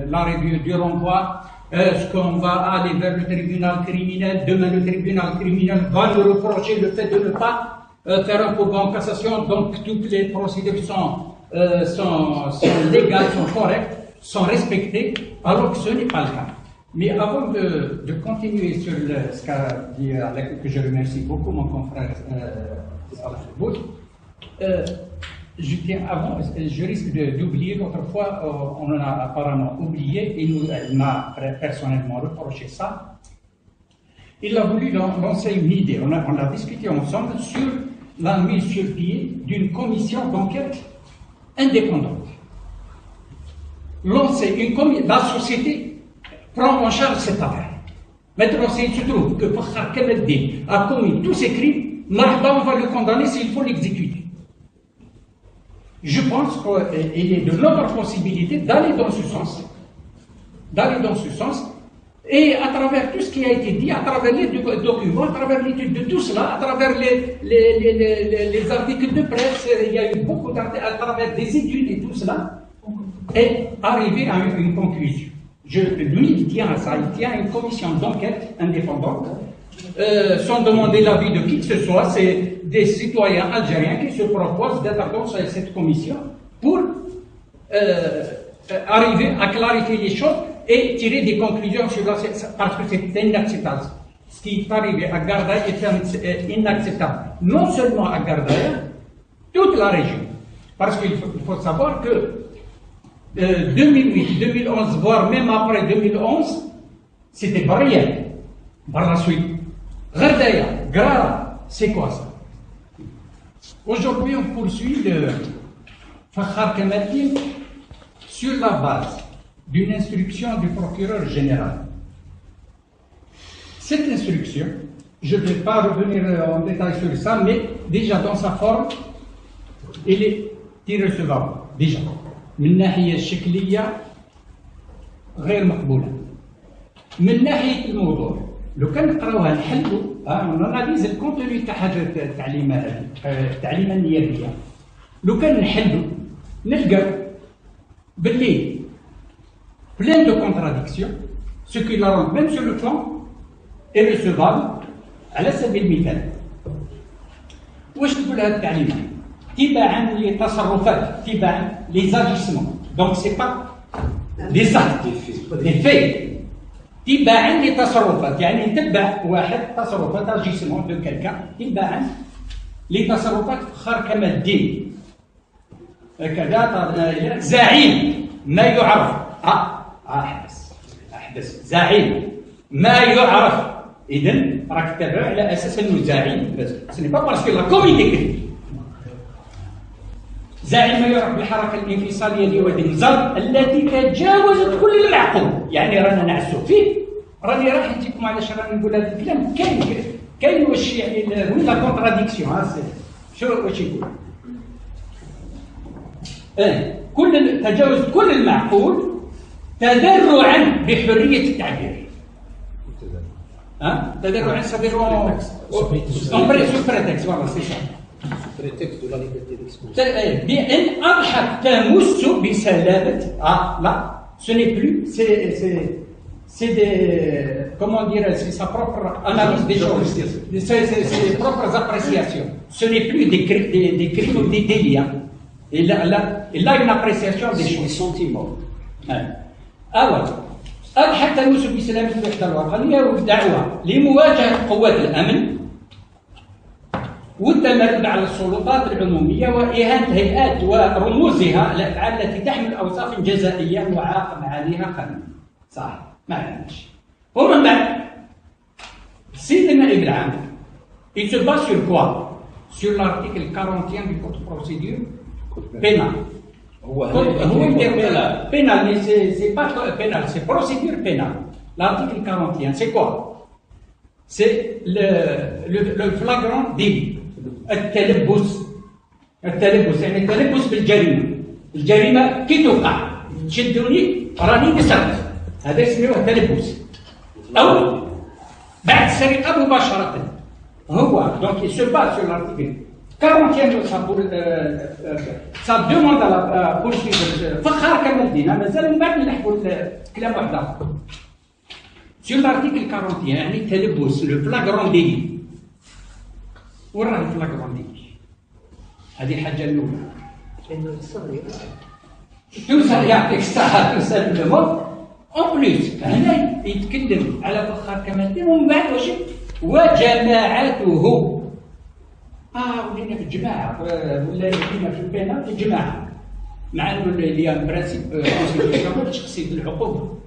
l'arrêt du renvoi? Est-ce qu'on va aller vers le tribunal criminel? Demain, le tribunal criminel va nous reprocher le fait de ne pas faire un pourvoi en cassation. Donc toutes les procédures sont légales, sont correctes, sont respectées, alors que ce n'est pas le cas. Mais avant de continuer sur ce qu'a dit Alec, que je remercie beaucoup mon confrère Salah Bout, je risque d'oublier, autrefois on en a apparemment oublié, et elle m'a personnellement reproché ça. Il a voulu lancer une idée, on a discuté ensemble sur la mise sur pied d'une commission d'enquête indépendante. La société prend en charge cette affaire. Maintenant, s'il se trouve que Fakhar Kemeldin a commis tous ces crimes, on va le condamner s'il faut l'exécuter. Je pense qu'il est de notre possibilité d'aller dans ce sens. Et à travers tout ce qui a été dit, à travers les documents, à travers l'étude de tout cela, à travers les articles de presse, il y a eu beaucoup d'articles, à travers des études et tout cela, et arriver à une conclusion. Lui, il tient à ça, il tient à une commission d'enquête indépendante, sans demander l'avis de qui que ce soit. C'est des citoyens algériens qui se proposent d'être dans cette commission pour arriver à clarifier les choses et tirer des conclusions sur parce que c'est inacceptable. Ce qui est arrivé à Gardaï est inacceptable. Non seulement à Gardaï, toute la région. Parce qu'il faut savoir que 2008, 2011, voire même après 2011, c'était Barrière. Par la suite, Gardaï, Grara, c'est quoi ça? Aujourd'hui, on poursuit le Fakhar Kemeldin sur la base d'une instruction du procureur général. Cette instruction, je ne vais pas revenir en détail sur ça, mais déjà dans sa forme, elle est irrecevable. Déjà. من الناحية الشكلية غير مقبولة. من ناحية الموضوع، لو كان نقراوها نحلوا ناناليز الكونتوني تاع هذه التعليمة النيابية. لو كان نحلوا نلقاو باللي plein de contradictions, ce qui la rend même sur le plan irrecevable. على سبيل المثال واش تقول هذه التعليمة؟ تباعا لتصرفات، تباعا ليزاجيسمون، دونك سي با دي زاكت دي في، تباعا لتصرفات، يعني نتبع واحد تصرفات اجيسمون دو كالكان، تباعا لتصرفات فخار كمال الدين كذا زعيم ما يعرف احدث زعيم ما يعرف. اذا راك تتابع على اساس انه زعيم بس سني با باسكو لا كوميتي زعيم ما يعرف بالحركه الانفصاليه لوادي النزار التي تجاوزت كل المعقول. يعني رانا نعسوا فيه، راني راح نجيكم علاش راني نقول هذا الكلام. كاين واش يعني وين لا كونتراديكسيون شو واش يقول؟ كل تجاوز كل المعقول تذرعا بحريه التعبير. تذرعا سافيرون سو بريتكست فوالا سي سا بأن أضحت تمس بسلامة. لا ce n'est plus c'est des comment dire c'est sa propre analyse des choses, c'est ses propres appréciations. Ce n'est plus des crimes ou des délits. Il a une appréciation des choses, des sentiments. أول أضحت تمس بسلامة الوحدة الوطنية والدعوة لمواجهة قوات الأمن والتمرد على السلطات العمومية وإهانة هيئات ورموزها الأفعال التي تحمل أوصاف جزائية وعاقب عليها قانون. صح ما عندناش. ومن بعد السيد النائب العام il se base sur quoi? Sur l'article 41 du code de procédure pénale. هو يدير pénal mais c'est pas pénal, c'est procédure pénale. L'article 41 c'est quoi? C'est le flagrant délit. التلبس يعني التلبس بالجريمه. الجريمه كي توقع تشدوني راني سرقت، هذا يسميوه تلبس. او بعد السرقه مباشره. هو دونك il se base sur l'article 41 ça demande à la poursuivre فخار كمال الدين. مازال من بعد نحكوا كلام واحد اخر. sur l'article 41 يعني التلبس le flagrant délit. وين راه الفلاغرون ديلي؟ هذه الحاجه الاولى. لانه يصلي توصل يعطيك الصحه توصل بالموت. اون بليس هنا يتكلم على فخار كمال الدين ومن بعد واش وجماعته. ولينا في الجماعه ولا ولينا في البينات في الجماعه، مع انه اللي هي برانسيب كونستيتيسيونيل شخصيه العقوبه.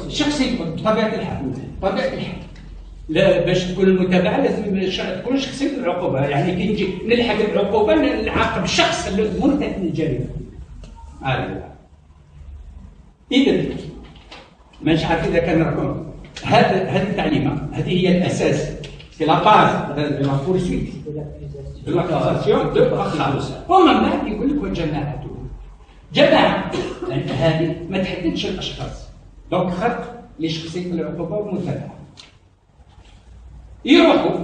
شخصيه بطبيعه الحال لا باش تكون المتابعه لازم تكون شخصيه العقوبه. يعني كي نجي نلحق العقوبه نعاقب الشخص المرتكب الجريمه. اذا مانيش عارف اذا كان راكم هذه التعليمه هذه هي الاساس سي لا باز دو لا بورسويت دو لاكاساسيون دو فخار. ومن بعد يقول لك وجماعته. جماعه هذه ما تحددش الاشخاص، دونك خط لشخصيه العقوبه والمتابعه. يروحوا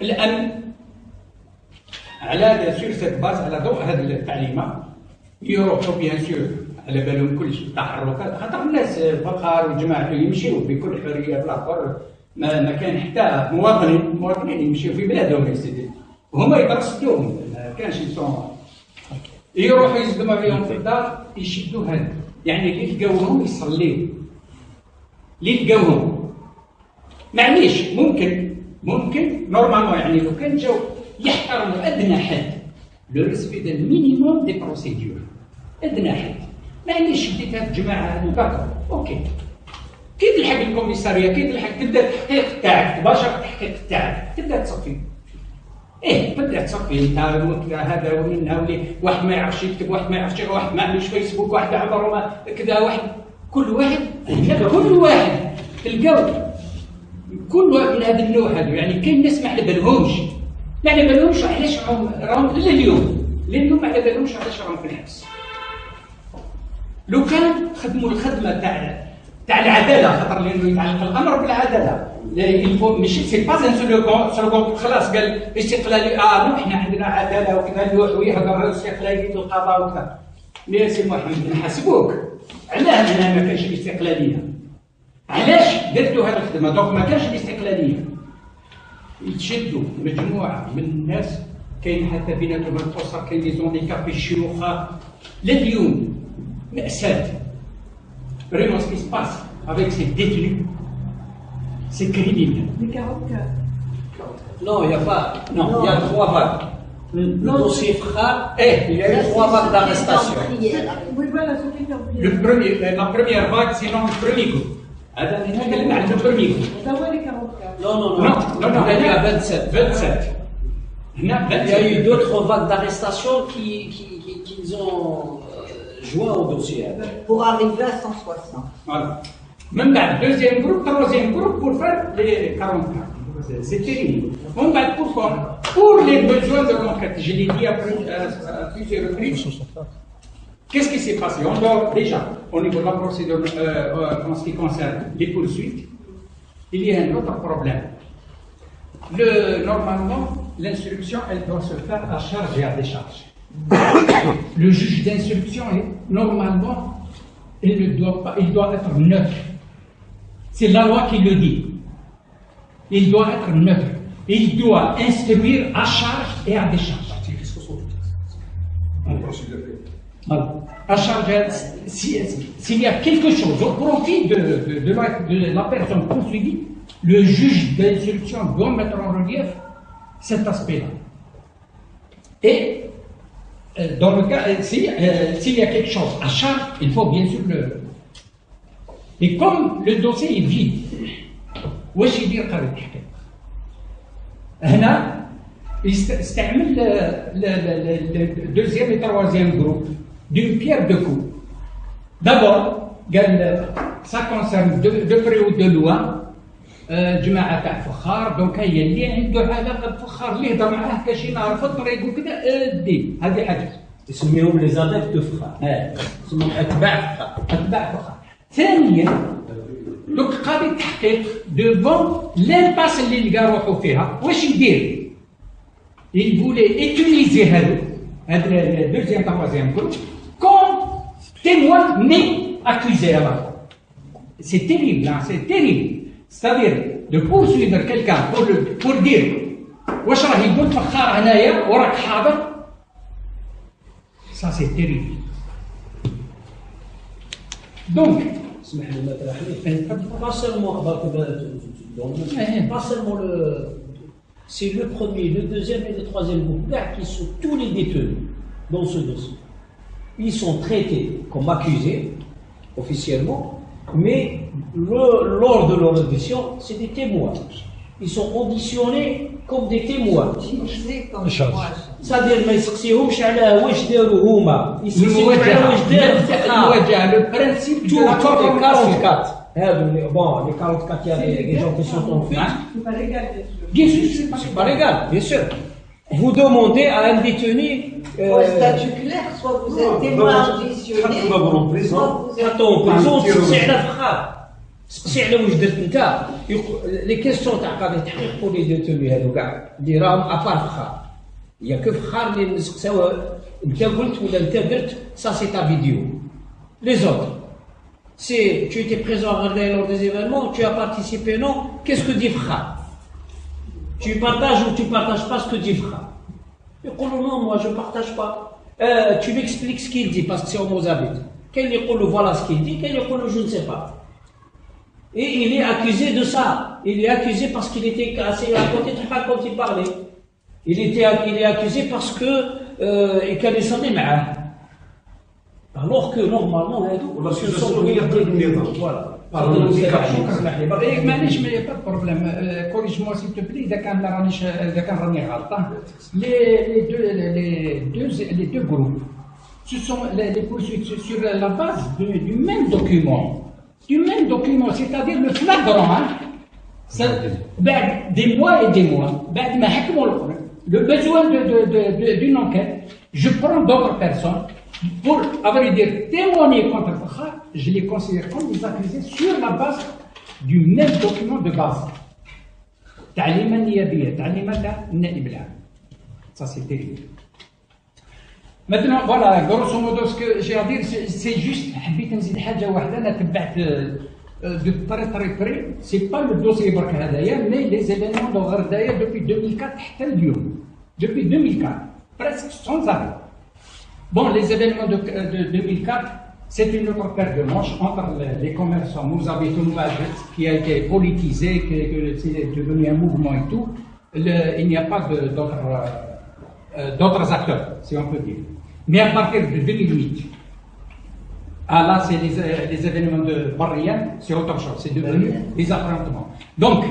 الامن على سور سيت باز على ضوء هذه التعليمات. يروحوا بيان سور على بالهم كل التحركات، خاطر الناس فخار وجماعته يمشيوا بكل حريه بلا فر. ما كان حتى مواطنين يمشيوا في بلادهم يا سيدي وهما يترصدوهم، ما كانش يسون. يروحوا يزدموا عليهم في الدار يشدوا هذا، يعني اللي لقاوهم يصليوا، اللي لقاوهم معليش ممكن نورمالمون يعني لو كان جاو يحترموا ادنى حد لو ريسبي دو مينيموم دي بروسيدور، ادنى حد. معليش بديت هاد الجماعه هادو داكور اوكي، كي تلحق الكوميساريه كي تلحق تبدا التحقيق تاعك، تباشر التحقيق تاعك تبدا تصفي. ايه بدات تصفي انت هذا ومن هاولي واحد ما يعرفش يكتب، واحد ما يعرفش يقرا، واحد ما عندوش فيسبوك، واحد عمره ما كذا، واحد كل واحد تلقاو كل واحد من هذا النوع هذا. يعني كاين ناس ما على بالهمش علاش راهم الا اليوم ما على بالهمش علاش راهم في الحبس. لو كان خدموا الخدمه تاع العداله، خاطر لانه يتعلق الامر بالعداله، ماشي سي با ان سلوغون خلاص قال استقلالي نو احنا عندنا عداله وكذا ويهضر استقلاليه القضاء وكذا. يا سي محمد نحاسبوك علاه هنا ما كانش الاستقلاليه، علاش درتوا هذه الخدمه؟ دونك ما كانش الاستقلاليه. يتشدوا مجموعه من الناس، كاين حتى بيناتهم الاسر، كاين لي زونديكابي الشيوخ لليوم مأساة. Vraiment, ce qui se passe avec ces détenus, c'est criminel. Les 44. Non, il n'y a pas. Non, il y a 3 vagues. Le dossier FRA, il y a eu 3 vagues d'arrestation. Oui, voilà, c'était en La première vague, sinon le premier groupe. Le premier groupe. D'abord les 44. Non, il y a 27. 27. Il y a eu d'autres vagues d'arrestation qu'ils ont joint au dossier. Pour arriver à 160. Voilà. Même dans le deuxième groupe, troisième groupe, pour faire les 44. C'est terrible. On va pourquoi? Pour les besoins de l'enquête. Je l'ai dit à plusieurs reprises. Qu'est-ce qui s'est passé? On doit déjà, au niveau de la procédure, en ce qui concerne les poursuites, il y a un autre problème. Normalement, l'instruction, elle doit se faire à charge et à décharge. Le juge d'instruction, normalement, il doit être neutre. C'est la loi qui le dit. Il doit être neutre. Il doit instruire à charge et à décharge. Voilà. À charge, s'il y a quelque chose au profit de la personne poursuivie, le juge d'instruction doit mettre en relief cet aspect-là. Et dans le cas, s'il y a quelque chose à charge, il faut bien sûr le. Et comme le dossier est vide, واش يدير قاضي التحقيق؟ هنا يستعمل le deuxième et troisième groupe d'une pierre deux coups. D'abord, ça concerne de près ou de loin جماعة تاع فخار، دونك هي اللي عنده علاقة بفخار اللي يهضر معاه كشي نهار فطر يقول كذا دي هذه حاجة. يسميهم لي زاديف دو فخار. يسميهم أتباع فخار. ثانيا دوك قاضي التحقيق ديفون لامباس اللي لقى روحو فيها واش يدير؟ il voulait utiliser هاد deuxième troisième groupe comme témoin mais accusé alors. C'est terrible, hein, c'est terrible. C'est-à-dire de poursuivre quelqu'un pour dire واش راه يقول فخار هنايا وراك حاضر. Ça c'est terrible. Donc pas seulement c'est le premier, le deuxième et le troisième groupe qui sont tous les détenus dans ce dossier. Ils sont traités comme accusés officiellement, mais lors de leur audition, c'est des témoins. Ils sont auditionnés comme des témoins. C'est-à-dire ما يسقسيهمش على واش داروا هما، يسقسيهم على واش داروا المواجهة. Le principe de la 44. Bon, les 44, il y a des gens qui sont en fuite. C'est pas légal, bien sûr. bien sûr, C'est pas légal, bien sûr. Vous demandez à un détenu. Au statut clair, soit vous êtes témoin auditionné, soit vous êtes. Attends, en prison, c'est على فخار. سقسي على واش درت انت. لي كيستيون تاع قاضي التحقيق pour les détenus هذو كاع اللي راهم ابار فخار. Il y a que فخار اللي نسقساو انت قلت ولا انت درت. Ça c'est ta vidéo. Les autres. C'est tu étais présent à regarder lors des événements, tu as participé, non? Qu'est-ce que dit Frère? Tu partages ou tu partages pas ce que dit Frère? Il dit non, moi je partage pas. Tu m'expliques ce qu'il dit parce que c'est en Mozambique. Quel dit voilà ce qu'il dit, quel dit je ne sais pas. Et il est accusé de ça. Il est accusé parce qu'il était assez à côté de pas quand il parlait. Il est accusé parce que il connaissait معاه. Alors que normalement, l'accusation هي قبل النظام. Voilà. par le handicap. إيه معليش ما y a pas de problème. Corrige-moi s'il te plaît إذا كان راني غلطان. Les deux groupes, ce sont les poursuites sur la base du même document. C'est-à-dire le flagrant. Des mois et des mois, le besoin d'une enquête, je prends d'autres personnes pour, à vrai dire, témoigner contre Fakha, je les considère comme des accusés sur la base du même document de base. تعليما نيابيا، تعليمات النائب العام. Ça c'est terrible. Maintenant, voilà, grosso modo, ce que j'ai à dire, c'est juste, حبيت نزيد حاجة واحدة، أنا تبعت de très près, c'est pas le dossier برك هذايا، mais les événements de Gherdaya depuis 2004 حتى اليوم. Depuis 2004, presque sans arrêt. Bon, les événements de 2004, c'est une autre paire de manches entre les commerçants. Nous avons qui a été politisé, que c'est devenu un mouvement et tout. Il n'y a pas d'autres acteurs, si on peut dire. Mais à partir de 2008, là, c'est les événements de Barrian, c'est autre chose, c'est devenu des affrontements. Donc,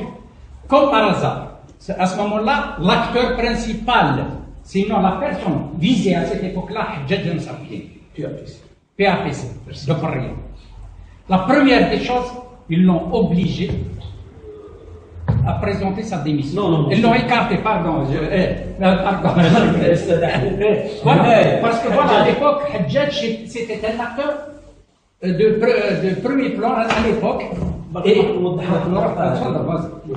comme par hasard, à ce moment-là, l'acteur principal, sinon la personne visée à cette époque-là, Hadjadj Msafien, PAPC, de Barrian. La première des choses, ils l'ont obligé à présenter sa démission. Non, ils l'ont écarté, pardon. Voilà, parce que voilà, à l'époque, Hadjadj, c'était un acteur de premier plan à l'époque.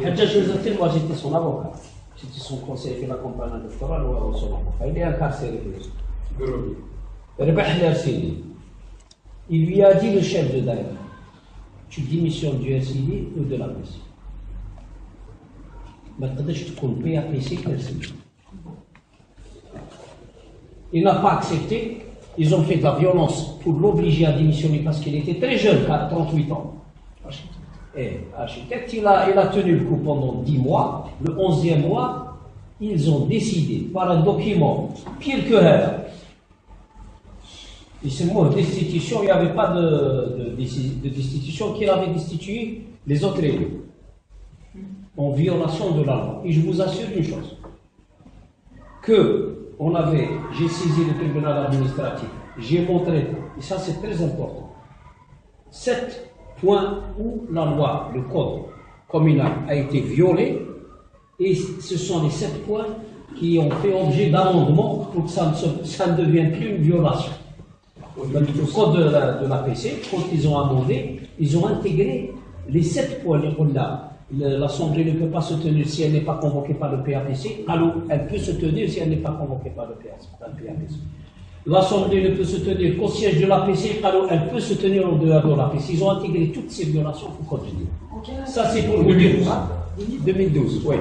Hadjadj Msafien, moi j'étais son avocat. J'étais son conseiller في la campagne électorale ou son avocat. Il est incarcéré. Rebah Lersidi. Il lui a dit, le chef de Daïra, tu démissionnes du SID ou de la PC. ما تقدرش تكون PAPC كرسي. Il n'a pas accepté. Ils ont fait de la violence pour l'obliger à démissionner parce qu'il était très jeune, 38 ans. Et architecte, il a tenu le coup pendant 10 mois. Le 11e mois, ils ont décidé par un document, pire que rien. Et ce mot destitution, il n'y avait pas de destitution, qu'il avait destitué les autres élus en violation de la loi. Et je vous assure une chose, j'ai saisi le tribunal administratif, j'ai montré, et ça c'est très important, 7 points où la loi, le code communal a été violé, et ce sont les 7 points qui ont fait objet d'amendement pour que ça ne devienne plus une violation. Le code de la PC, quand ils ont amendé, ils ont intégré les 7 points là. L'Assemblée ne peut pas se tenir si elle n'est pas convoquée par le PAPC, alors elle peut se tenir si elle n'est pas convoquée par le PAPC. L'Assemblée ne peut se tenir qu'au siège de l'APC, alors elle peut se tenir en dehors de l'APC. Ils ont intégré toutes ces violations au code de dire. Ça c'est pour vous dire. 2012, oui.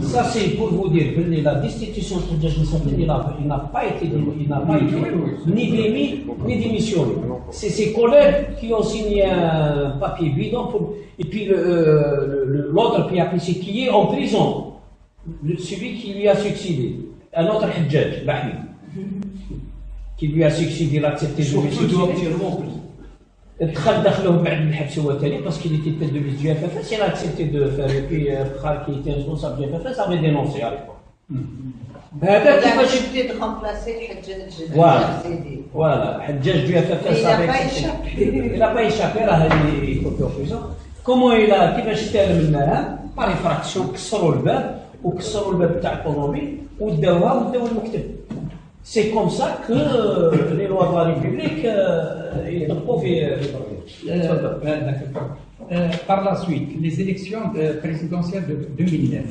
Ça c'est pour vous dire que la destitution de Hadjadj Msafien, il n'a pas été ni démis ni démissionné. C'est ses collègues qui ont signé un papier bidon et puis l'autre PAPC qui est en prison, celui qui lui a succédé, un autre Hadjadj, Bahmi, qui lui a succédé, il a accepté de lui succéder. دخل دخله بعد الحبس هو ثاني parce qu'il était tête de liste du FFS, il a accepté de faire, et puis Khar qui était responsable du FFS avait dénoncé à l'époque. Il a accepté de remplacer Hadjadj. Voilà, Hadjadj du FFS avait accepté. Il n'a pas échappé, là il est coupé en prison. Comment il a كيفاش استلم المهام par effraction كسروا الباب وكسروا الباب تاع الطوموبيل وداوها المكتب. C'est comme ça que les lois de la République par la suite, les élections présidentielles de 2009,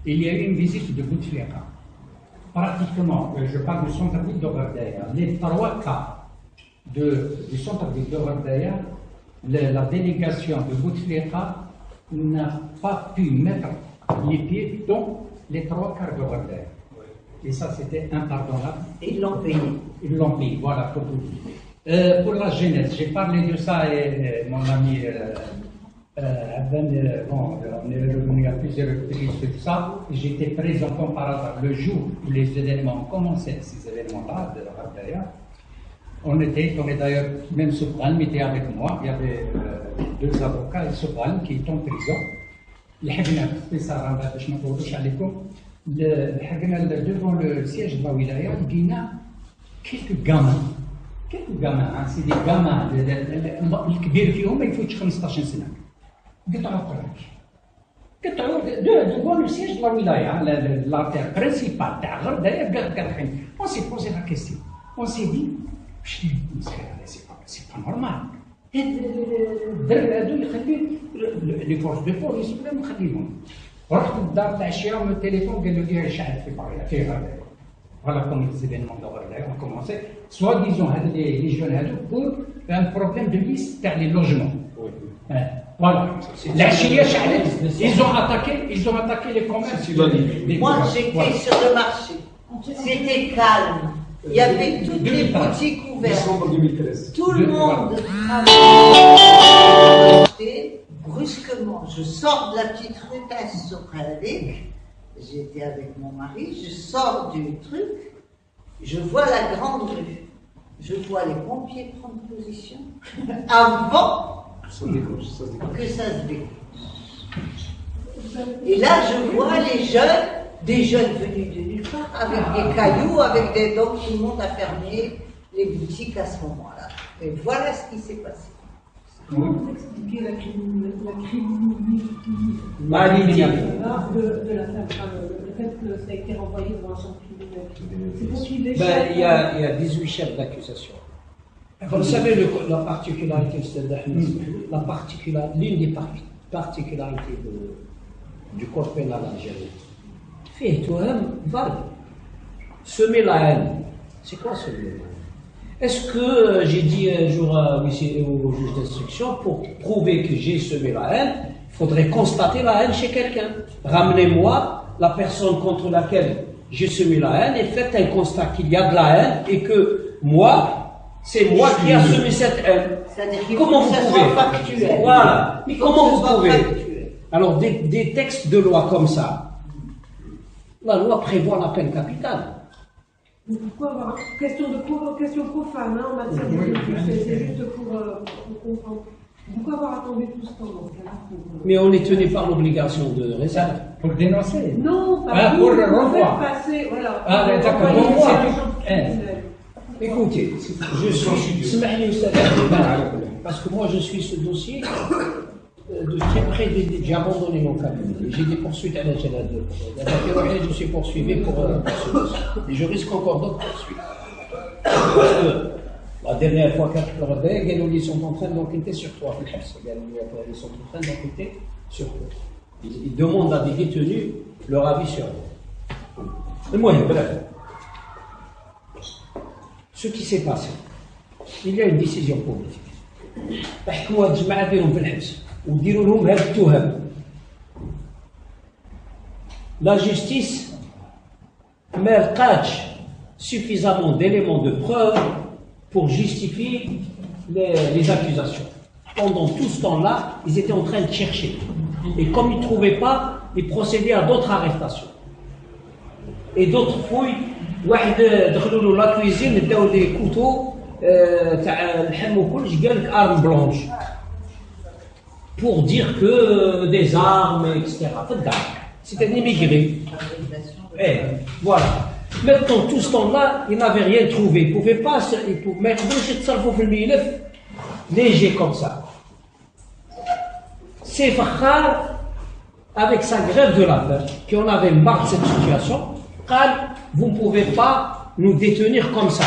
il y a eu une visite de Bouteflika. Pratiquement, je parle du centre-ville de Gherdaya, les 3 cas du centre-ville de Gherdaya, la délégation de Bouteflika n'a pas pu mettre les pieds dans les 3 quarts de Gherdaya. Et ça, c'était impardonnable. Ils l'ont payé. Ils l'ont payé, voilà, pour tout dire. Pour la jeunesse, j'ai parlé de ça et mon ami on est revenu à plusieurs reprises sur ça. J'étais présent comme par hasard le jour où les événements ont commencé, ces événements-là de Gherdaya. On est d'ailleurs, même Soubran était avec moi, il y avait deux avocats, et Soubran qui est en prison. لحقنا باختصار باش ما نطولوش عليكم لحقنا devant le siège de la wilaya لقينا quelques gamins سي دي gamins الكبير فيهم ما يفوتش 15 سنه قطعوا الطريق قطعوا devant le siège de la wilaya l'artère principale تاع غردايه قاطعين. On s'est posé la question, on s'est dit c'est pas normal. الدرب هذو يخلي لي فورس دو بوليس بلا ما نخليهم. رحت للدار تاع الشيعة من التليفون قال لي شعل في باريس في غردايه. Voilà comment les événements de Gardaya ont commencé. Soi-disant, les jeunes pour un problème de liste dans les logements. Voilà. La Chia Chalet, ils ont attaqué les commerces. Moi, j'étais sur le marché. C'était calme. Il y avait toutes les boutiques ouvertes. Tout le monde achetait. Brusquement, je sors de la petite rue Tassoukhadik. J'étais avec mon mari, je sors du truc, je vois la grande rue. Je vois les pompiers prendre position avant que ça se déclenche. Et là, je vois les jeunes, des jeunes venus de nulle part, avec des cailloux, avec des dents, tout le monde a fermé les boutiques à ce moment-là. Et voilà ce qui s'est passé. Comment vous expliquez la criminalité de la femme, le fait que ça a été renvoyé devant un champ criminel? C'est pour qu'il il y a 18 chefs d'accusation. Vous savez la particularité, l'une des particularités du code pénal algérien, fait semer la haine. C'est quoi semer la haine? Est-ce que j'ai dit un jour au juge d'instruction, pour prouver que j'ai semé la haine, il faudrait constater la haine chez quelqu'un. Ramenez-moi la personne contre laquelle j'ai semé la haine et faites un constat qu'il y a de la haine et que moi, c'est moi qui ai semé cette haine. Comment vous pouvez? Voilà. Mais comment vous pouvez? Alors des textes de loi comme ça, la loi prévoit la peine capitale. Pourquoi avoir question profane en matière de justice, c'est juste pour comprendre. Pourquoi avoir attendu tout ce temps dans ce cas-là? Mais on est tenu par l'obligation de réserve. Pour dénoncer? Non, pas pour le renvoi. Passer, voilà. D'accord. Écoutez, je suis parce que moi je suis ce dossier de très près. J'ai abandonné mon cabinet. J'ai des poursuites à la Jalad. Je suis poursuivi pour ce dossier. Et je risque encore d'autres poursuites. Parce que la dernière fois ils sont en train d'enquêter sur toi. Ils sont en train d'enquêter sur toi. Ils demandent à des détenus leur avis sur eux. Et moi, bref. Ce qui s'est passé, il y a une décision politique. La justice n'a pas suffisamment d'éléments de preuve pour justifier les accusations. Pendant tout ce temps-là, ils étaient en train de chercher. Et comme ils ne trouvaient pas, ils procédaient à d'autres arrestations. Et d'autres fouilles. واحد دخلوا له لا كويزين داو لي كوتو تاع اللحم وكلش قال لك ارم بلونش pour dire que des armes etc. C'était un immigré. Voilà. Maintenant tout ce temps-là, il n'avait rien trouvé. Il pouvait pas ما يقدروش يتصرفوا في الملف léger comme ça. C'est Fakhar avec sa grève de la faim qui en avait marre de cette situation. Vous ne pouvez pas nous détenir comme ça.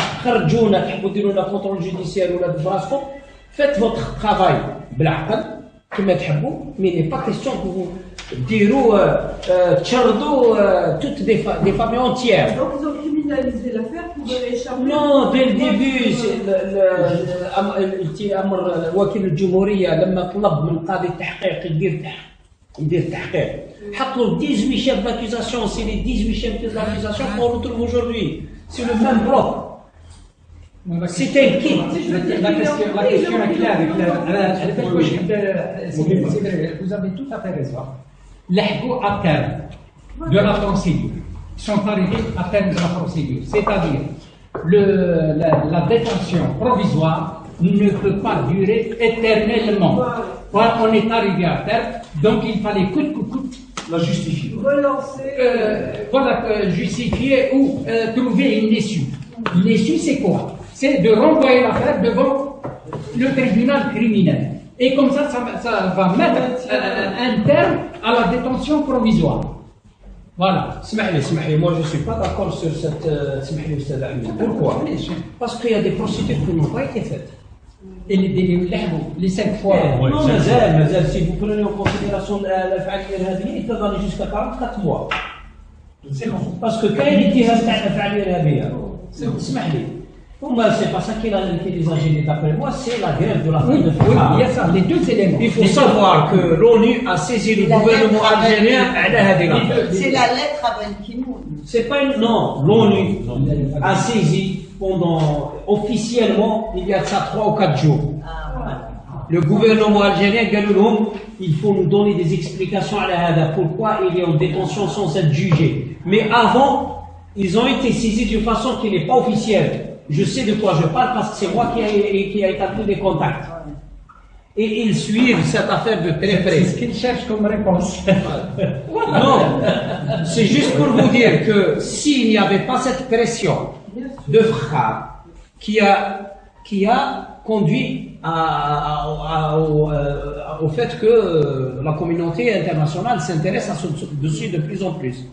Contrôle judiciaire ou faites votre travail mais il n'est pas question que vous direz toutes des familles entières. Donc ils ont criminalisé l'affaire pour échapper. Non, dès le début, وكيل الجمهورية لما طلب من قاضي التحقيق يدير تحقيق حط له 18 chefs d'accusation. C'est les 18 chefs d'accusation qu'on retrouve aujourd'hui. C'est le même bloc. C'est un kit. La question est claire. Vous avez tout à fait raison. L'ahgo à terme de la procédure. Ils sont arrivés à terme de la procédure. C'est-à-dire, la détention provisoire ne peut pas durer éternellement. On est arrivé à terme, donc il fallait coûte que coûte La justifier. Relancer. Justifier ou trouver une issue. L'issue, c'est quoi? C'est de renvoyer l'affaire devant le tribunal criminel. Et comme ça va mettre un terme à la détention provisoire. Voilà. Moi je ne suis pas d'accord sur cette. Pourquoi? Parce qu'il y a des procédures qui n'ont pas été faites. Et les 5 fois. Non, mais si vous prenez en considération il peut aller jusqu'à 44 mois. Parce que quand il était c'est pas ça qui les a gênés d'après moi, c'est la grève de la faim de Oui, il y a ça, les deux éléments. Il faut savoir que l'ONU a saisi le gouvernement algérien à C'est la lettre à Ben Ki-moon. C'est pas une. Non, l'ONU a saisi officiellement, il y a de ça 3 ou 4 jours. Le gouvernement algérien, il faut nous donner des explications à la Hada, pourquoi il est en détention sans être jugé. Mais avant, ils ont été saisis d'une façon qui n'est pas officielle. Je sais de quoi je parle parce que c'est moi qui a établi des contacts. Et ils suivent cette affaire de très près. C'est ce qu'ils cherchent comme réponse. Non, c'est juste pour vous dire que s'il n'y avait pas cette pression de Frère qui a conduit au fait que la communauté internationale s'intéresse à ce dossier de plus en plus.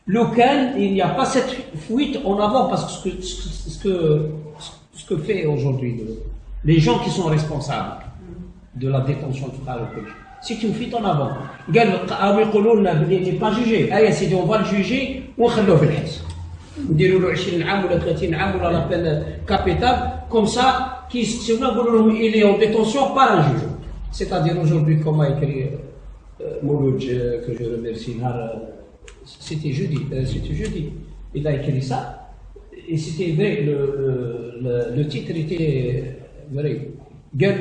Local, il n'y a pas cette fuite en avant parce que ce que fait aujourd'hui les gens qui sont responsables de la détention de Frère c'est une fuite en avant. Il n'est pas jugé. On va le juger, on va le juger. نديروا له 20 عام ولا 30 عام ولا la peine capitale comme ça qui il est en détention par un juge. C'est-à-dire aujourd'hui comme a écrit Mouloudj que je remercie c'était jeudi il a écrit ça et c'était vrai le titre était vrai.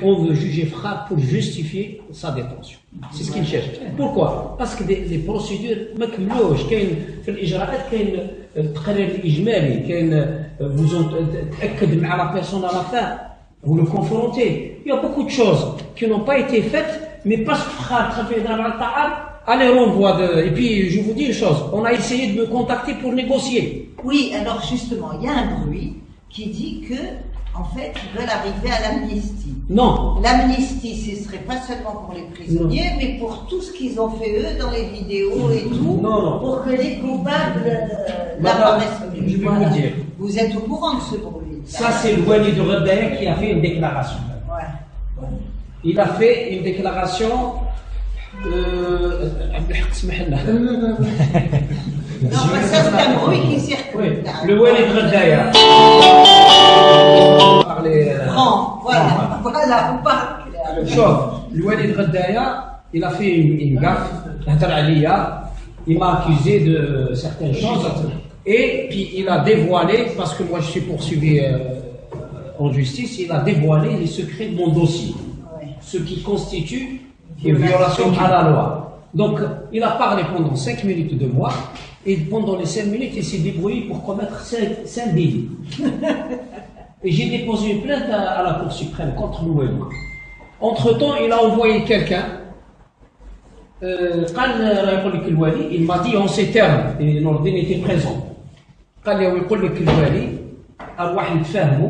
On veut juger Frère pour justifier sa détention. C'est ce qu'il cherche. Pourquoi? Parce que les procédures ما كملوش كاين في الإجراءات كاين التقرير الإجمالي كاين vous تأكد مع la personne à l'affaire vous le confrontez. Il y a beaucoup de choses qui n'ont pas été faites mais parce que Frère travaille dans le ta'al allez renvoi de et puis je vous dis une chose on a essayé de me contacter pour négocier. Oui alors justement il y a un bruit qui dit que en fait, ils veulent arriver à l'amnistie. Non. L'amnistie, ce serait pas seulement pour les prisonniers, mais pour tout ce qu'ils ont fait eux dans les vidéos et tout, pour que les coupables n'apparaissent plus. Je vais vous dire. Vous êtes au courant de ce bruit. Ça, c'est le Walid Ghaddaïa qui a fait une déclaration. Ouais. Il a fait une déclaration. Non, mais ça, c'est un bruit qui circule. Oui. Le Walid Ghaddaïa. Voilà, on parle. Le Walid Ghaddaïa, il a fait une gaffe, il m'a accusé de certaines choses, et puis il a dévoilé, parce que moi je suis poursuivi en justice, il a dévoilé les secrets de mon dossier, ce qui constitue une violation à la loi. Donc il a parlé pendant 5 minutes de moi, et pendant les 5 minutes, il s'est débrouillé pour commettre 5 délits. Et j'ai déposé une plainte à la Cour suprême contre Loueli. Entre-temps, il a envoyé quelqu'un. Il m'a dit en ces termes, et Nordine était présent. قال لي ويقول لك الوالي ارواح نتفاهموا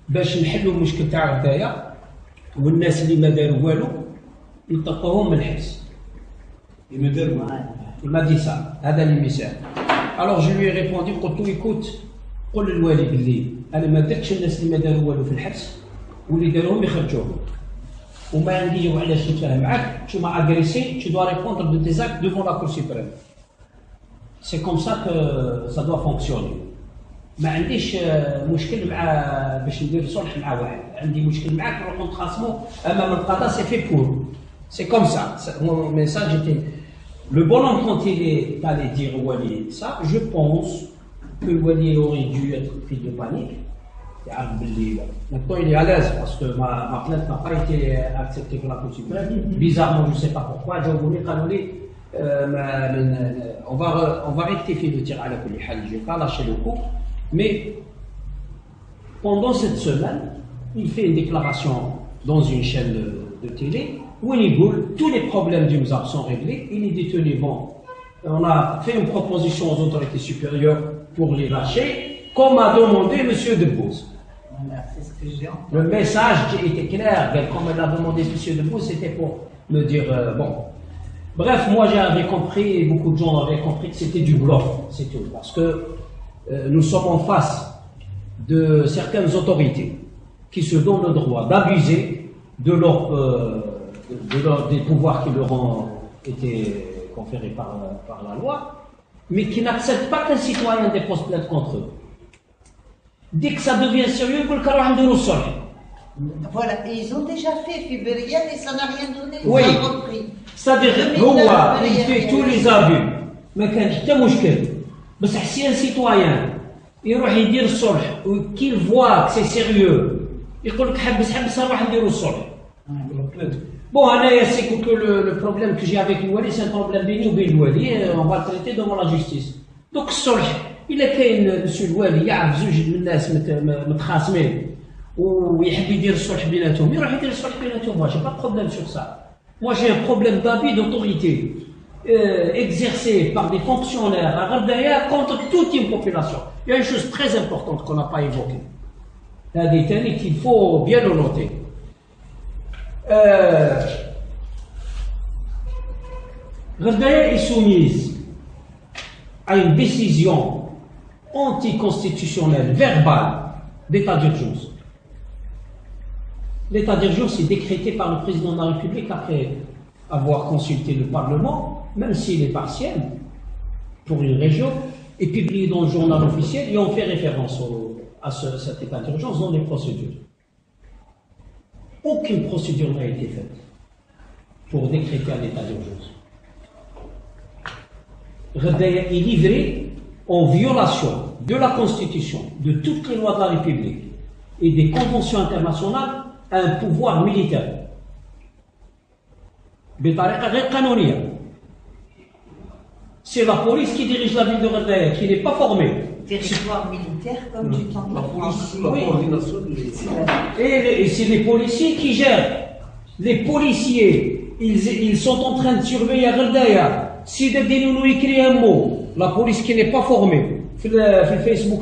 باش نحلوا المشكل تاع غدايا والناس اللي ما داروا والو يطلقوهم من الحبس. Il m'a dit ça, هذا المثال. Alors je lui ai répondu قلت له écoute قول للوالي باللي انا ما درتش الناس اللي ما داروا والو في الحبس واللي داروهم يخرجوهم وما عندي وعلاش نتفاهم معاك tu m'as agressé tu dois répondre de tes actes devant la Cour suprême. C'est comme ça que ça doit fonctionner. ما عنديش مشكل مع باش ندير صلح مع واحد عندي مشكل معاك نروحوا نتخاصموا امام القضاء c'est fait pour. C'est comme ça. Mon message était le bonhomme quand il est allé dire au Wali ça je pense que le Wali aurait dû être pris de panique. Maintenant il est à l'aise parce que ma plainte n'a pas été acceptée par la Cour suprême. Bizarrement, je ne sais pas pourquoi. On va rectifier le tir à la Cour. Je ne vais pas lâcher le coup. Mais pendant cette semaine, il fait une déclaration dans une chaîne de télé où il dit tous les problèmes du Mzab sont réglés, il est détenu. Bon, on a fait une proposition aux autorités supérieures pour les lâcher, comme a demandé M. Debbouze. Voilà, c'est ce que j'ai entendu. Le message était clair, comme elle a demandé M. Debbouze, c'était pour me dire, bon. Bref, moi j'avais compris, et beaucoup de gens avaient compris que c'était du bluff, c'est tout. Parce que nous sommes en face de certaines autorités qui se donnent le droit d'abuser de des pouvoirs qui leur ont été conférés par la loi, mais qui n'acceptent pas qu'un citoyen dépose plainte contre eux. Dès que ça devient sérieux, ils veulent sol. Voilà, et ils ont déjà fait Fibérienne et ça n'a rien donné, ils oui. ont repris. C'est-à-dire, il fait tous les abus. Mais quand il y a un problème, mais si un citoyen il va dire الصلح qu'il voit que c'est sérieux, il dit لك حبس نروح نديروا الصلح. Bon, c'est que le problème que j'ai avec le Wali, c'est un problème بيني وبين الوالي, on va le traiter devant la justice. Donc الصلح, إلا كاين monsieur الوالي يعرف زوج من الناس متخاصمين ويحب يدير الصلح بيناتهم, يروح يدير الصلح بيناتهم. Moi, j'ai pas de problème sur ça. Moi, j'ai un problème d'abus d'autorité exercé par des fonctionnaires à Gherdaya contre toute une population. Il y a une chose très importante qu'on n'a pas évoquée. Il faut bien le noter. Gherdaya est soumise à une décision anticonstitutionnelle verbale d'état d'urgence. L'état d'urgence est décrété par le président de la République après avoir consulté le Parlement, même s'il est partiel, pour une région, et publié dans le journal officiel, et on fait référence à cet état d'urgence dans les procédures. Aucune procédure n'a été faite pour décréter un état d'urgence. Gherdaya est livré en violation de la Constitution, de toutes les lois de la République et des conventions internationales à un pouvoir militaire. C'est la police qui dirige la ville de Gherdaya, qui n'est pas formée. Territoire militaire comme du temps de La police France. sous la coordination des... Et c'est les policiers qui gèrent. Les policiers, ils sont en train de surveiller Gherdaya. Si nous écrit un mot, la police qui n'est pas formée, sur le Facebook,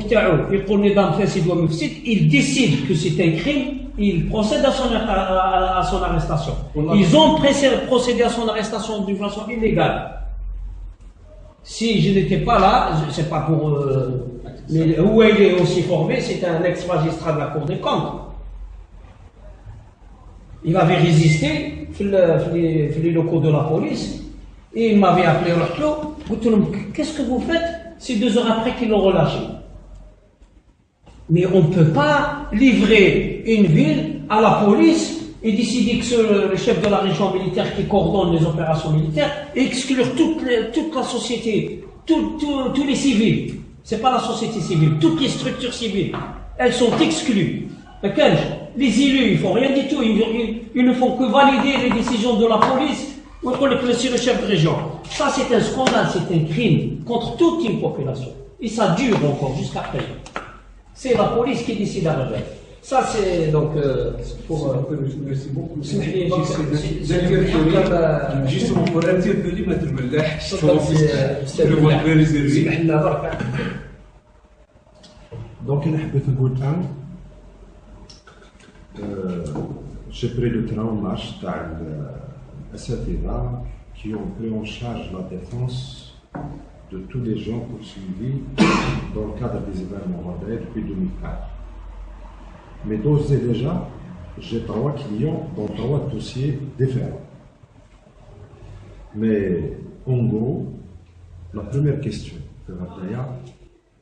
il décide que c'est un crime, il procède à son arrestation. Ils ont procédé à son arrestation d'une façon illégale. Si je n'étais pas là, c'est pas pour... mais où il est aussi formé, c'est un ex-magistrat de la Cour des comptes. Il avait résisté dans les locaux de la police et il m'avait appelé au clos. Qu'est-ce que vous faites? C'est 2 heures après qu'ils l'ont relâché. Mais on ne peut pas livrer une ville à la police et décider que c'est le chef de la région militaire qui coordonne les opérations militaires et exclure toute la société, tous les civils. C'est pas la société civile, toutes les structures civiles, elles sont exclues. Les élus, ils font rien du tout, ils ne font que valider les décisions de la police ou c'est le chef de région. Ça, c'est un scandale, c'est un crime contre toute une population. Et ça dure encore jusqu'à présent. C'est la police qui décide à Gherdaya. Ça, c'est donc pour. Merci beaucoup. C'est Justement, pour interpeller Maître Mellah, je pense que le très réservé. Donc, j'ai pris le train en marche à Satira qui ont pris en charge la défense de tous les gens poursuivis dans le cadre des événements Gherdaya depuis 2004. Mais d'ores et déjà, j'ai 3 clients dans 3 dossiers différents. Mais en gros, la première question de Gherdaya,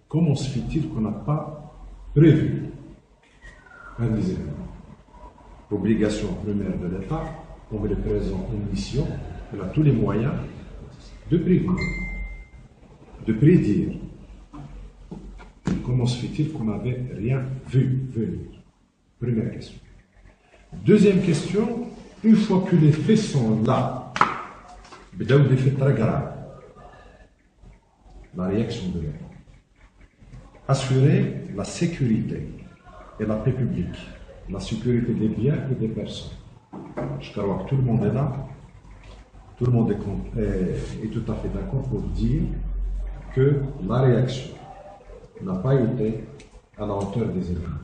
comment se fait-il qu'on n'a pas prévu un des événements? Obligation première de l'État, on le présente une mission, elle a tous les moyens de prévenir, de prédire. Comment se fait-il qu'on n'avait rien vu venir? Première question. Deuxième question, une fois que les faits sont là, des faits très graves, la réaction de l'État. Assurer la sécurité et la paix publique, la sécurité des biens et des personnes. Je crois que tout le monde est là, tout le monde est tout à fait d'accord pour dire que la réaction n'a pas été à la hauteur des événements.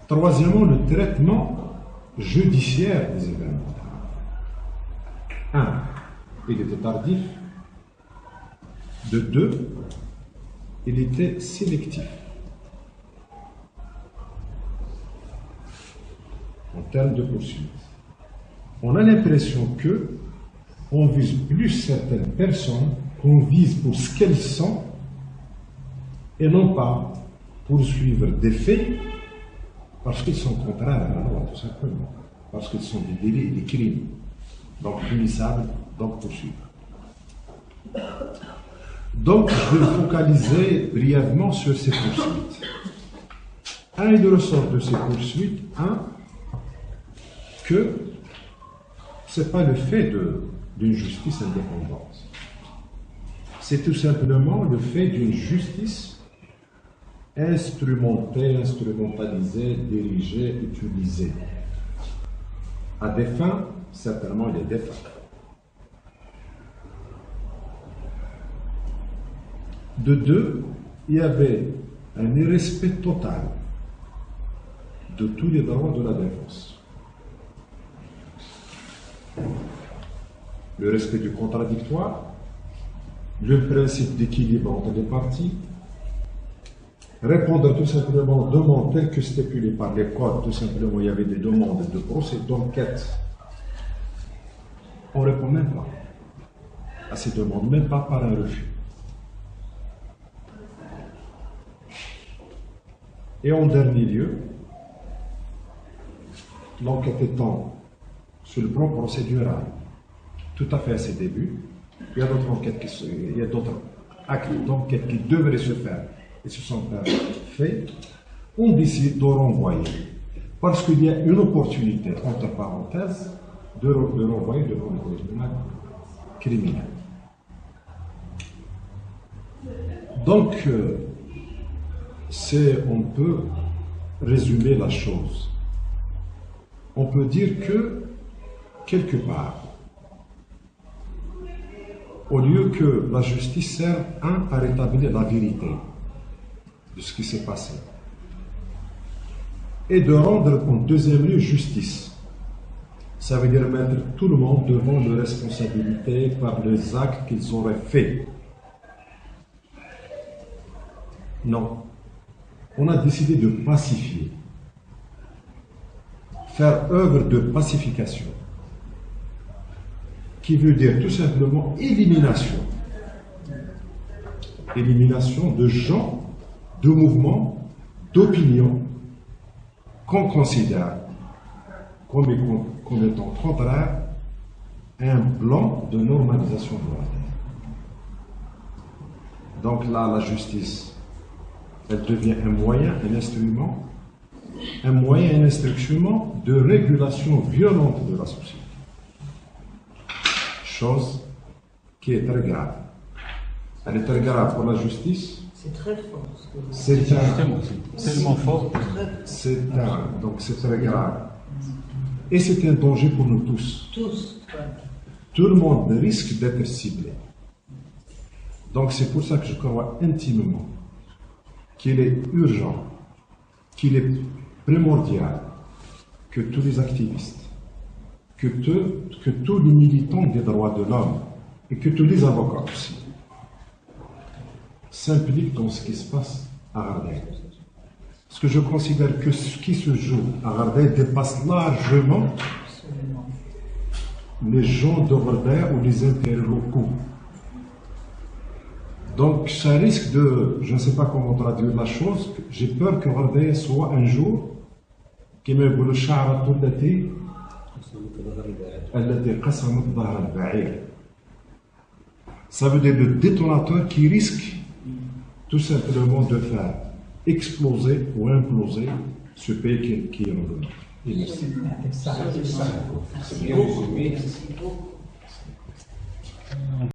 Troisièmement, le traitement judiciaire des événements. Un, il était tardif. De deux, il était sélectif. En termes de poursuite. On a l'impression que on vise plus certaines personnes qu'on vise pour ce qu'elles sont et non pas poursuivre des faits parce qu'ils sont contraires à la loi, tout simplement. Parce qu'ils sont des délits et des crimes. Donc punissables, donc poursuivre. Donc je vais me focaliser brièvement sur ces poursuites. Il ressort de ces poursuites, que ce n'est pas le fait d'une justice indépendante. C'est tout simplement le fait d'une justice instrumentée, instrumentalisée, dirigée, utilisée. À des fins, certainement il y a des fins. De deux, il y avait un irrespect total de tous les droits de la défense. Le respect du contradictoire, le principe d'équilibre entre les parties, répondre tout simplement aux demandes telles que stipulées par les codes, tout simplement il y avait des demandes de procès, d'enquête. On ne répond même pas à ces demandes, même pas par un refus. Et en dernier lieu, l'enquête étant sur le plan procédural tout à fait à ses débuts, il y a d'autres enquêtes il y a d'autres actes d'enquête qui devraient se faire et se sont faits, on décide de renvoyer parce qu'il y a une opportunité, entre parenthèses, de renvoyer devant le tribunal criminel. Donc, on peut résumer la chose. On peut dire que, quelque part, au lieu que la justice serve, à rétablir la vérité de ce qui s'est passé, et de rendre en deuxième lieu justice. Ça veut dire mettre tout le monde devant leurs responsabilités par les actes qu'ils auraient faits. Non. On a décidé de pacifier, faire œuvre de pacification, qui veut dire tout simplement élimination. Élimination de gens, de mouvements, d'opinions qu'on considère comme étant contraires à un plan de normalisation de la terre. Donc là, la justice, elle devient un moyen, un instrument, un instrument de régulation violente de la société. Chose qui est très grave. Elle est très grave pour la justice. C'est très fort. C'est tellement fort. Donc c'est très grave. Et c'est un danger pour nous tous. Tous. Tout le monde risque d'être ciblé. Donc c'est pour ça que je crois intimement qu'il est urgent, qu'il est primordial que tous les activistes, que tous les militants des droits de l'homme et que tous les avocats aussi s'impliquent dans ce qui se passe à Ardèche. Parce que je considère que ce qui se joue à Ardèche dépasse largement les gens de Ardèche ou les intérêts locaux. Donc ça risque de, je ne sais pas comment traduire la chose, j'ai peur que Ardèche soit un jour qui me dit le sha'ra التي قسمت ظهر البعير. Ça veut dire le détonateur qui risque tout simplement de faire exploser ou imploser ce pays qui est en Merci.